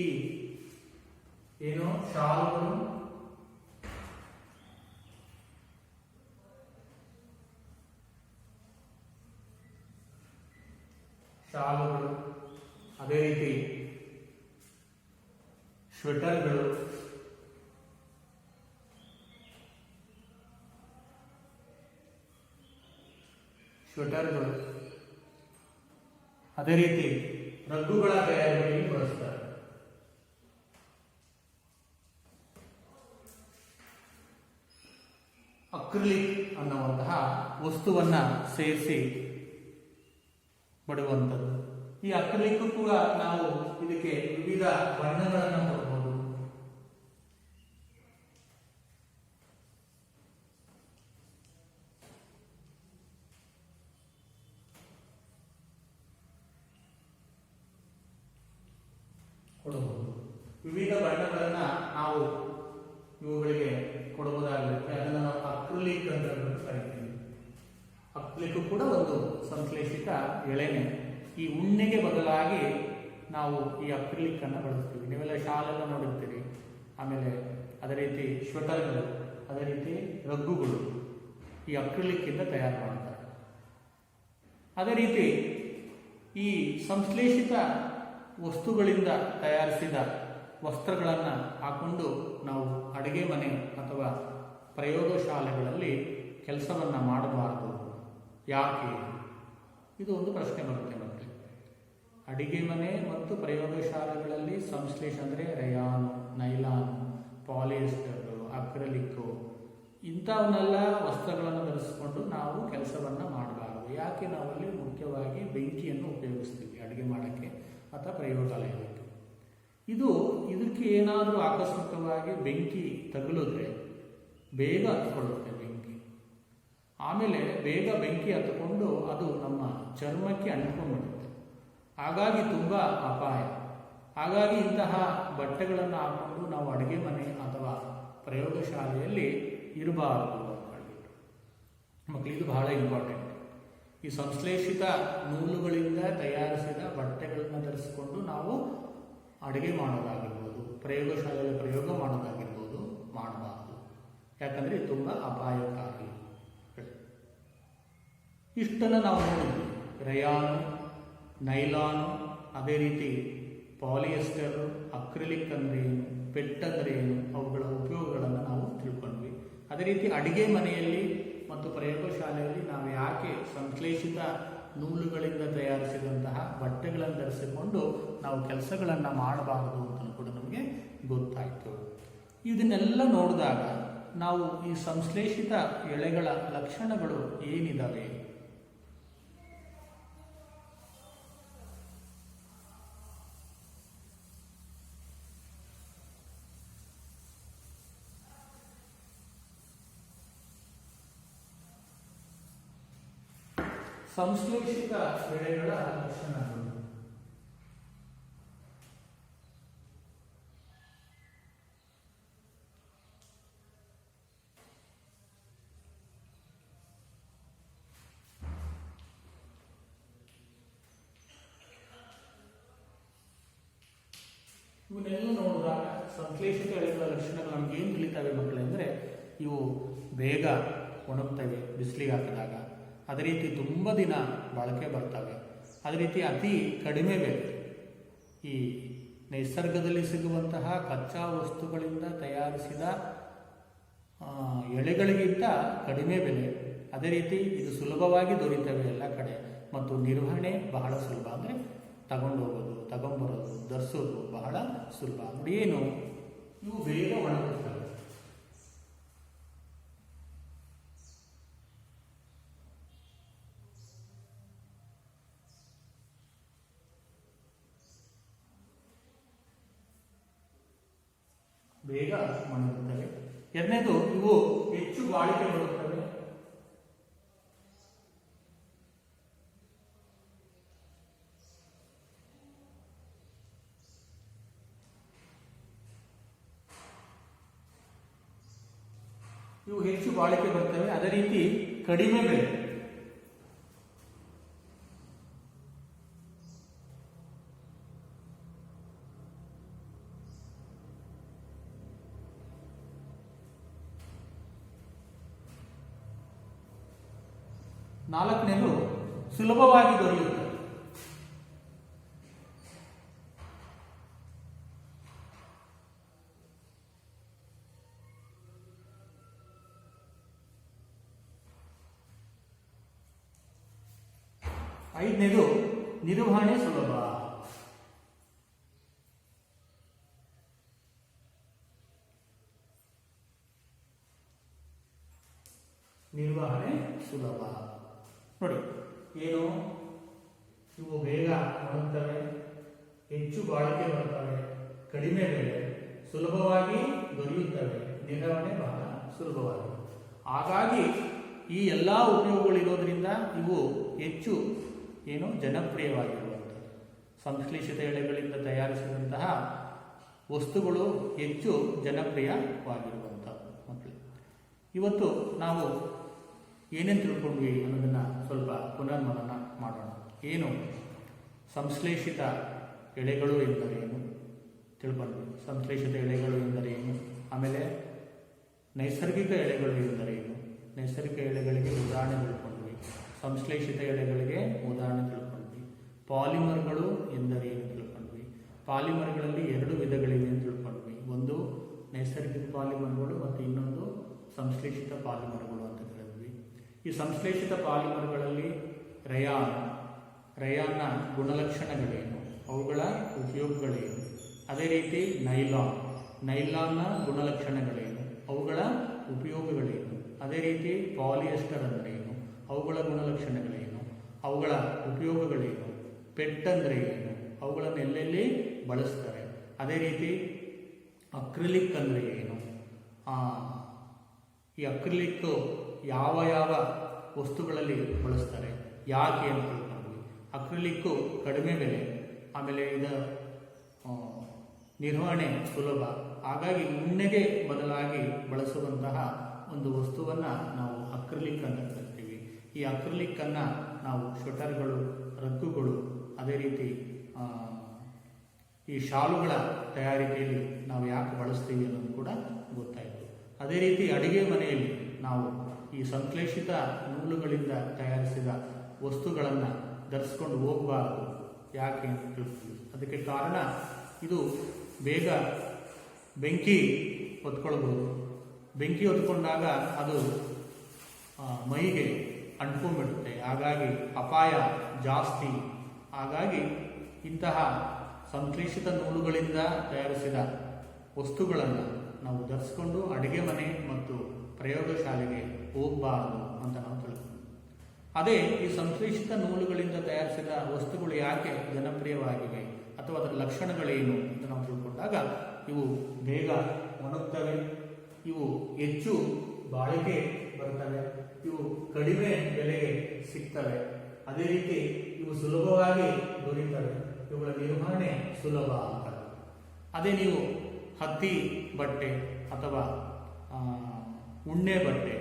ಏನು ಶಾಲುಗಳು, ಅದೇ ರೀತಿ ಸ್ವೆಟರ್ಗಳು, ಅದೇ ರೀತಿ ರಗ್ಗುಗಳ ತಯಾರಿಕೆಯಲ್ಲಿ ಬಳಸ್ತಾರೆ. ಅಕ್ರಿಲಿಕ್ ಅನ್ನುವಂತಹ ವಸ್ತುವನ್ನ ಸೇರಿಸಿ ಬಡುವಂಥದ್ದು. ಈ ಅಕ್ರಿಲಿಕ್ ಕೂಡ ನಾವು ಇದಕ್ಕೆ ವಿವಿಧ ಬಣ್ಣಗಳನ್ನು ಕೊಡಬಹುದು. ವಿವಿಧ ಬಣ್ಣಗಳನ್ನ ನಾವು ಇವುಗಳಿಗೆ ಕೊಡಬಹುದಾಗಿರುತ್ತೆ. ಅದನ್ನು ನಾವು ಅಕ್ರಿಲಿಕ್ ಅಂತ ಕರಿತೀವಿ. ಅಕ್ರಿಲಿಕ್ ಕೂಡ ಒಂದು ಸಂಶ್ಲೇಷಿತ ಎಳೆನೆ. ಈ ಉಣ್ಣೆಗೆ ಬದಲಾಗಿ ನಾವು ಈ ಅಕ್ರಿಲಿಕ್ ಅನ್ನು ಬಳಸ್ತೀವಿ. ನೀವೆಲ್ಲ ಶಾಲೆಲ್ಲ ನೋಡಿರ್ತೀರಿ. ಆಮೇಲೆ ಅದೇ ರೀತಿ ಸ್ವೆಟರ್ಗಳು, ಅದೇ ರೀತಿ ರಗ್ಗುಗಳು ಈ ಅಕ್ರಿಲಿಕ್ ಇಂದ ತಯಾರು ಮಾಡ್ತಾರೆ. ಅದೇ ರೀತಿ ಈ ಸಂಶ್ಲೇಷಿತ ವಸ್ತುಗಳಿಂದ ತಯಾರಿಸಿದ ವಸ್ತ್ರಗಳನ್ನು ಹಾಕೊಂಡು ನಾವು ಅಡುಗೆ ಮನೆ ಅಥವಾ ಪ್ರಯೋಗಶಾಲೆಗಳಲ್ಲಿ ಕೆಲಸವನ್ನು ಮಾಡಬಾರದು. ಯಾಕೆ? ಇದು ಒಂದು ಪ್ರಶ್ನೆ ಬರುತ್ತೆ ಮತ್ತೆ. ಅಡಿಗೆ ಮನೆ ಮತ್ತು ಪ್ರಯೋಗಶಾಲೆಗಳಲ್ಲಿ ಸಂಶ್ಲೇಷ ಅಂದರೆ ರಯಾನು, ನೈಲಾನ್, ಪಾಲಿಯೆಸ್ಟರ್, ಅಕ್ರಿಲಿಕ್ಕು ಇಂಥವನ್ನೆಲ್ಲ ವಸ್ತ್ರಗಳನ್ನು ಧರಿಸಿಕೊಂಡು ನಾವು ಕೆಲಸವನ್ನು ಮಾಡಬಾರದು. ಯಾಕೆ? ನಾವಲ್ಲಿ ಮುಖ್ಯವಾಗಿ ಬೆಂಕಿಯನ್ನು ಉಪಯೋಗಿಸ್ತೀವಿ ಅಡುಗೆ ಮಾಡೋಕ್ಕೆ ಅಥವಾ ಪ್ರಯೋಗಾಲಯಕ್ಕೆ. ಇದಕ್ಕೆ ಏನಾದರೂ ಆಕಸ್ಮಿಕವಾಗಿ ಬೆಂಕಿ ತಗುಲಿದ್ರೆ ಬೇಗ ಹತ್ಕೊಳ್ಳುತ್ತೆ ಬೆಂಕಿ. ಆಮೇಲೆ ಬೇಗ ಬೆಂಕಿ ಹತ್ಕೊಂಡು ಅದು ನಮ್ಮ ಚರ್ಮಕ್ಕೆ ಅಂಟ್ಕೊಂಡ್ಬಿಡುತ್ತೆ. ಹಾಗಾಗಿ ತುಂಬ ಅಪಾಯ. ಹಾಗಾಗಿ ಇಂತಹ ಬಟ್ಟೆಗಳನ್ನು ಹಾಕೊಂಡು ನಾವು ಅಡುಗೆ ಮನೆ ಅಥವಾ ಪ್ರಯೋಗಶಾಲೆಯಲ್ಲಿ ಇರಬಾರದು ಅಂತ ಹೇಳ್ಬಿಟ್ಟು ಮಕ್ಕಳು, ಇದು ಬಹಳ ಇಂಪಾರ್ಟೆಂಟ್. ಈ ಸಂಶ್ಲೇಷಿತ ನೂಲುಗಳಿಂದ ತಯಾರಿಸಿದ ಬಟ್ಟೆಗಳನ್ನು ಧರಿಸಿಕೊಂಡು ನಾವು ಅಡುಗೆ ಮಾಡೋದಾಗಿರ್ಬೋದು, ಪ್ರಯೋಗಶಾಲೆಯಲ್ಲಿ ಪ್ರಯೋಗ ಮಾಡೋದಾಗಿರ್ಬೋದು ಮಾಡಬಾರದು. ಯಾಕಂದರೆ ಇದು ತುಂಬ ಅಪಾಯಕಾರಿ. ಇಷ್ಟನ್ನು ನಾವು ನೋಡಿದ್ವಿ. ರಯಾನು, ನೈಲಾನು, ಅದೇ ರೀತಿ ಪಾಲಿಯೆಸ್ಟರ್, ಅಕ್ರಿಲಿಕ್ ಅಂದರೆ ಏನು, ಪೆಟ್ ಅಂದರೆ ಏನು, ಅವುಗಳ ಉಪಯೋಗಗಳನ್ನು ನಾವು ತಿಳ್ಕೊಂಡ್ವಿ. ಅದೇ ರೀತಿ ಅಡುಗೆ ಮನೆಯಲ್ಲಿ ಮತ್ತು ಪ್ರಯೋಗಶಾಲೆಯಲ್ಲಿ ನಾವು ಯಾಕೆ ಸಂಶ್ಲೇಷಿತ ನೂಲುಗಳಿಂದ ತಯಾರಿಸಿದಂತಹ ಬಟ್ಟೆಗಳನ್ನು ಧರಿಸಿಕೊಂಡು ನಾವು ಕೆಲಸಗಳನ್ನು ಮಾಡಬಾರದು ಅಂತ ಕೂಡ ನಮಗೆ ಗೊತ್ತಾಯಿತು. ಇದನ್ನೆಲ್ಲ ನೋಡಿದಾಗ ನಾವು ಈ ಸಂಶ್ಲೇಷಿತ ಎಳೆಗಳ ಲಕ್ಷಣಗಳು ಏನಿದ್ದಾವೆ, ಸಂಶ್ಲೇಷಿತ ಎಳೆಗಳ ಲಕ್ಷಣಗಳು. ಇವನ್ನೆಲ್ಲ ನೋಡಿದಾಗ ಸಂಶ್ಲೇಷಿತ ಎಳೆಗಳ ಲಕ್ಷಣಗಳು ನಮ್ಗೆ ಏನು ತಿಳಿತಾವೆ ಮಕ್ಕಳೇ ಅಂದರೆ, ಇವು ಬೇಗ ಒಣಗ್ತವೆ ಬಿಸಿಲಿಗೆ ಹಾಕಿದಾಗ. ಅದೇ ರೀತಿ ತುಂಬ ದಿನ ಬಾಳಿಕೆ ಬರ್ತವೆ. ಅದೇ ರೀತಿ ಅತಿ ಕಡಿಮೆ ಬೆಲೆ. ಈ ನಿಸರ್ಗದಲ್ಲಿ ಸಿಗುವಂತಹ ಕಚ್ಚಾ ವಸ್ತುಗಳಿಂದ ತಯಾರಿಸಿದ ಎಳೆಗಳಿಗಿಂತ ಕಡಿಮೆ ಬೆಲೆ. ಅದೇ ರೀತಿ ಇದು ಸುಲಭವಾಗಿ ದೊರೀತವೆ ಎಲ್ಲ ಕಡೆ. ಮತ್ತು ನಿರ್ವಹಣೆ ಬಹಳ ಸುಲಭ. ಅಂದರೆ ತಗೊಂಡೋಗೋದು, ತಗೊಂಬರೋದು, ಧರಿಸೋದು ಬಹಳ ಸುಲಭ. ನೋಡಿ ಏನು, ಇವು ಬೇಗ ಒಣಗುತ್ತವೆ. ಬೇಗ ಒಣಗುತ್ತವೆ. ಎರಡನೇದು, ಇವು ಹೆಚ್ಚು ಬಾಳಿಕೆ ಬರುತ್ತವೆ. ಇವು ಹೆಚ್ಚು ಬಾಳಿಕೆ ಬರ್ತವೆ. ಅದೇ ರೀತಿ ಕಡಿಮೆ ಬೆಲೆ. ನಾಲ್ಕನೇದು, ಸುಲಭವಾಗಿ ದೊರೆಯುತ್ತದೆ. ಐದನೇದು, ನಿರ್ವಹಣೆ ಸುಲಭ. ನಿರ್ವಹಣೆ ಸುಲಭ. ನೋಡಿ, ಏನು, ಇವು ಬೇಗ ಒಣಗುತ್ತವೆ, ಹೆಚ್ಚು ಬಾಳಿಕೆ ಬರ್ತವೆ, ಕಡಿಮೆ ಬೆಲೆ, ಸುಲಭವಾಗಿ ದೊರೆಯುತ್ತವೆ, ನಿರ್ವಹಣೆ ಬಹಳ ಸುಲಭವಾಗಿದೆ. ಹಾಗಾಗಿ ಈ ಎಲ್ಲ ಉಪಯೋಗಗಳಿರೋದ್ರಿಂದ ಇವು ಹೆಚ್ಚು ಜನಪ್ರಿಯವಾಗಿರುವಂಥದ್ದು. ಸಂಶ್ಲೇಷಿತ ಎಳೆಗಳಿಂದ ತಯಾರಿಸಿದಂತಹ ವಸ್ತುಗಳು ಹೆಚ್ಚು ಜನಪ್ರಿಯವಾಗಿರುವಂಥದ್ದು. ಮಕ್ಕಳು, ಇವತ್ತು ನಾವು ಏನೇನು ತಿಳ್ಕೊಂಡ್ವಿ ಅನ್ನೋದನ್ನು ಸ್ವಲ್ಪ ಪುನರ್ಮನನ ಮಾಡೋಣ. ಏನು ಸಂಶ್ಲೇಷಿತ ಎಳೆಗಳು ಎಂದರೇನು ತಿಳ್ಕೊಂಡ್ವಿ. ಸಂಶ್ಲೇಷಿತ ಎಳೆಗಳು ಎಂದರೇನು, ಆಮೇಲೆ ನೈಸರ್ಗಿಕ ಎಳೆಗಳು ಎಂದರೇನು, ನೈಸರ್ಗಿಕ ಎಳೆಗಳಿಗೆ ಉದಾಹರಣೆ ತಿಳ್ಕೊಂಡ್ವಿ. ಸಂಶ್ಲೇಷಿತ ಎಳೆಗಳಿಗೆ ಉದಾಹರಣೆ ತಿಳ್ಕೊಂಡ್ವಿ. ಪಾಲಿಮರ್ಗಳು ಎಂದರೇನು ತಿಳ್ಕೊಂಡ್ವಿ. ಪಾಲಿಮರ್ಗಳಲ್ಲಿ ಎರಡು ವಿಧಗಳಿವೆ ಅಂತ ತಿಳ್ಕೊಂಡ್ವಿ. ಒಂದು ನೈಸರ್ಗಿಕ ಪಾಲಿಮರ್ಗಳು ಮತ್ತು ಇನ್ನೊಂದು ಸಂಶ್ಲೇಷಿತ ಪಾಲಿಮರ್ಗಳು ಅಂತ ಹೇಳಿದ್ವಿ. ಈ ಸಂಶ್ಲೇಷಿತ ಪಾಲಿಮರ್ಗಳಲ್ಲಿ ರಯಾನ್ನ ಗುಣಲಕ್ಷಣಗಳೇನು, ಅವುಗಳ ಉಪಯೋಗಗಳೇನು. ಅದೇ ರೀತಿ ನೈಲಾನ್ನ ಗುಣಲಕ್ಷಣಗಳೇನು, ಅವುಗಳ ಉಪಯೋಗಗಳೇನು. ಅದೇ ರೀತಿ ಪಾಲಿಯೆಸ್ಟರ್ ಅಂದ್ರೇನು, ಅವುಗಳ ಗುಣಲಕ್ಷಣಗಳೇನು, ಅವುಗಳ ಉಪಯೋಗಗಳೇನು. ಪೆಟ್ ಅಂದರೆ ಏನು, ಅವುಗಳನ್ನು ಎಲ್ಲೆಲ್ಲಿ ಬಳಸ್ತಾರೆ. ಅದೇ ರೀತಿ ಅಕ್ರಿಲಿಕ್ ಅಂದರೆ ಏನು, ಈ ಅಕ್ರಿಲಿಕ್ ಯಾವ ಯಾವ ವಸ್ತುಗಳಲ್ಲಿ ಬಳಸ್ತಾರೆ, ಯಾಕೆ ಅಂತ ತಿಳ್ಕೊಂಡ್ವಿ. ಅಕ್ರಿಲಿಕ್ಕು ಕಡಿಮೆ ಬೆಲೆ, ಆಮೇಲೆ ಇದರ ನಿರ್ವಹಣೆ ಸುಲಭ. ಹಾಗಾಗಿ ಉಣ್ಣೆಗೆ ಬದಲಾಗಿ ಬಳಸುವಂತಹ ಒಂದು ವಸ್ತುವನ್ನು ನಾವು ಅಕ್ರಿಲಿಕ್ ಅಂತ ಕರಿತೀವಿ. ಈ ಅಕ್ರಿಲಿಕ್ಕನ್ನು ನಾವು ಸ್ವೆಟರ್ಗಳು, ರಗ್ಗುಗಳು, ಅದೇ ರೀತಿ ಈ ಶಾಲುಗಳ ತಯಾರಿಕೆಯಲ್ಲಿ ನಾವು ಯಾಕೆ ಬಳಸ್ತೀವಿ ಅನ್ನೋದು ಕೂಡ ಗೊತ್ತಾಯಿತು. ಅದೇ ರೀತಿ ಅಡಿಗೆ ಮನೆಯಲ್ಲಿ ನಾವು ಈ ಸಂಶ್ಲೇಷಿತ ನೂಲುಗಳಿಂದ ತಯಾರಿಸಿದ ವಸ್ತುಗಳನ್ನು ಧರಿಸ್ಕೊಂಡು ಹೋಗಬಾರದು, ಯಾಕೆ ಅಂತ ತಿಳ್ತೀವಿ. ಅದಕ್ಕೆ ಕಾರಣ ಇದು ಬೇಗ ಬೆಂಕಿ ಹೊತ್ಕೊಳ್ಬೋದು. ಬೆಂಕಿ ಹೊತ್ಕೊಂಡಾಗ ಅದು ಮೈಗೆ ಅಂಟ್ಕೊಂಡ್ಬಿಡುತ್ತೆ, ಹಾಗಾಗಿ ಅಪಾಯ ಜಾಸ್ತಿ. ಹಾಗಾಗಿ ಇಂತಹ ಸಂಶ್ಲೇಷಿತ ನೂಲುಗಳಿಂದ ತಯಾರಿಸಿದ ವಸ್ತುಗಳನ್ನು ನಾವು ಧರಿಸ್ಕೊಂಡು ಅಡುಗೆ ಮನೆ ಮತ್ತು ಪ್ರಯೋಗಶಾಲೆಗೆ ಹೋಗಬಾರದು ಅಂತ ನಾವು ತಿಳ್ಕೊಂಡ್ವಿ. ಅದೇ ಈ ಸಂಶ್ಲೇಷಿತ ನೂಲುಗಳಿಂದ ತಯಾರಿಸಿದ ವಸ್ತುಗಳು ಯಾಕೆ ಜನಪ್ರಿಯವಾಗಿವೆ ಅಥವಾ ಅದರ ಲಕ್ಷಣಗಳೇನು ಅಂತ ನಾವು ತಿಳ್ಕೊಂಡಾಗ, ಇವು ಬೇಗ ಒಣಗ್ತವೆ, ಇವು ಹೆಚ್ಚು ಬಾಳಿಕೆ ಬರ್ತವೆ, ಇವು ಕಡಿಮೆ ಬೆಲೆಗೆ ಸಿಗ್ತವೆ, ಅದೇ ರೀತಿ ಇವು ಸುಲಭವಾಗಿ ದೊರೀತವೆ, ಇವುಗಳ ನಿರ್ವಹಣೆ ಸುಲಭ ಅಂತ. ಅದೇ ನೀವು ಹತ್ತಿ ಬಟ್ಟೆ ಅಥವಾ ಉಣ್ಣೆ ಬಟ್ಟೆ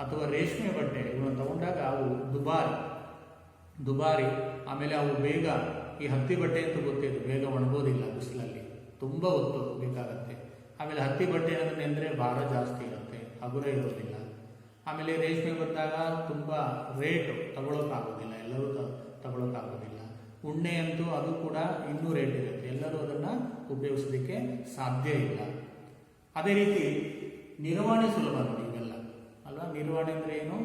ಅಥವಾ ರೇಷ್ಮೆ ಬಟ್ಟೆ ಇವನ್ನು ತಗೊಂಡಾಗ ಅವು ದುಬಾರಿ. ಆಮೇಲೆ ಅವು ಬೇಗ, ಈ ಹತ್ತಿ ಬಟ್ಟೆ ಅಂತ ಗೊತ್ತಿದೆ, ಬೇಗ ಒಣಗೋದಿಲ್ಲ, ಬಿಸಿಲಲ್ಲಿ ತುಂಬ ಹೊತ್ತು ಬೇಕಾಗತ್ತೆ. ಆಮೇಲೆ ಹತ್ತಿ ಬಟ್ಟೆ ಅಂದರೆ ಭಾರ ಜಾಸ್ತಿ ಇರುತ್ತೆ, ಹಗುರ ಇರೋದಿಲ್ಲ. ಆಮೇಲೆ ರೇಷ್ಮೆ ಬಂದಾಗ ತುಂಬ ರೇಟು ತಗೊಳ್ಳೋಕ್ಕಾಗೋದಿಲ್ಲ, ಎಲ್ಲರೂ ತಗೊಳ್ಳೋಕ್ಕಾಗೋದಿಲ್ಲ. ಉಣ್ಣೆ ಅಂತೂ ಅದು ಕೂಡ ಇನ್ನೂ ರೇಟ್ ಇರುತ್ತೆ, ಎಲ್ಲರೂ ಅದನ್ನು ಉಪಯೋಗಿಸೋದಕ್ಕೆ ಸಾಧ್ಯ ಇಲ್ಲ. ಅದೇ ರೀತಿ ನಿರ್ವಹಣೆ ಸುಲಭ ನೋಡಿ ಇವೆಲ್ಲ ಅಲ್ವಾ. ನಿರ್ವಹಣೆ ಅಂದರೆ ಏನು,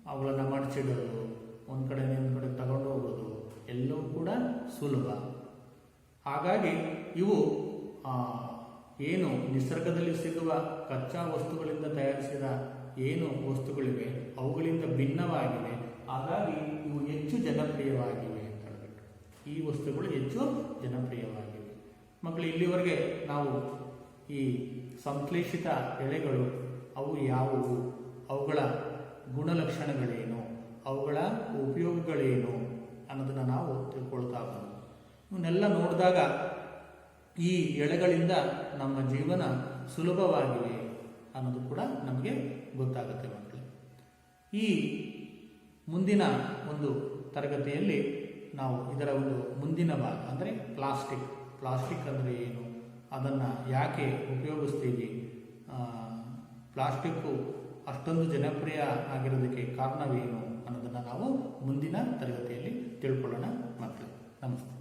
ಅವುಗಳನ್ನು ಮಡಚಿಡೋದು, ಒಂದು ಕಡೆಯಿಂದ ಇನ್ನೊಂದು ಕಡೆ ತಗೊಂಡು ಹೋಗೋದು ಎಲ್ಲವೂ ಕೂಡ ಸುಲಭ. ಹಾಗಾಗಿ ಇವು ಏನು ನಿಸರ್ಗದಲ್ಲಿ ಸಿಗುವ ಕಚ್ಚಾ ವಸ್ತುಗಳಿಂದ ತಯಾರಿಸಿದ ಏನು ವಸ್ತುಗಳಿವೆ ಅವುಗಳಿಂದ ಭಿನ್ನವಾಗಿವೆ. ಹಾಗಾಗಿ ಇವು ಹೆಚ್ಚು ಜನಪ್ರಿಯವಾಗಿವೆ ಅಂತ ಹೇಳ್ಬಿಟ್ಟು, ಈ ವಸ್ತುಗಳು ಹೆಚ್ಚು ಜನಪ್ರಿಯವಾಗಿವೆ. ಮಕ್ಕಳು, ಇಲ್ಲಿವರೆಗೆ ನಾವು ಈ ಸಂಶ್ಲೇಷಿತ ಎಳೆಗಳು ಅವು ಯಾವುವು, ಅವುಗಳ ಗುಣಲಕ್ಷಣಗಳೇನು, ಅವುಗಳ ಉಪಯೋಗಗಳೇನು ಅನ್ನೋದನ್ನು ನಾವು ತಿಳ್ಕೊಳ್ತಾ ಹೋಗೋದು. ಇವನ್ನೆಲ್ಲ ನೋಡಿದಾಗ ಈ ಎಳೆಗಳಿಂದ ನಮ್ಮ ಜೀವನ ಸುಲಭವಾಗಿವೆ ಅನ್ನೋದು ಕೂಡ ನಮಗೆ ಗೊತ್ತಾಗುತ್ತೆ ಮಕ್ಕಳು. ಈ ಮುಂದಿನ ಒಂದು ತರಗತಿಯಲ್ಲಿ ನಾವು ಇದರ ಒಂದು ಮುಂದಿನ ಭಾಗ ಅಂದರೆ ಪ್ಲಾಸ್ಟಿಕ್ ಅಂದರೆ ಏನು, ಅದನ್ನು ಯಾಕೆ ಉಪಯೋಗಿಸ್ತೀವಿ, ಪ್ಲಾಸ್ಟಿಕ್ಕು ಅಷ್ಟೊಂದು ಜನಪ್ರಿಯ ಆಗಿರೋದಕ್ಕೆ ಕಾರಣವೇನು ಅನ್ನೋದನ್ನು ನಾವು ಮುಂದಿನ ತರಗತಿಯಲ್ಲಿ ತಿಳ್ಕೊಳ್ಳೋಣ ಮಕ್ಕಳು. ನಮಸ್ತೆ.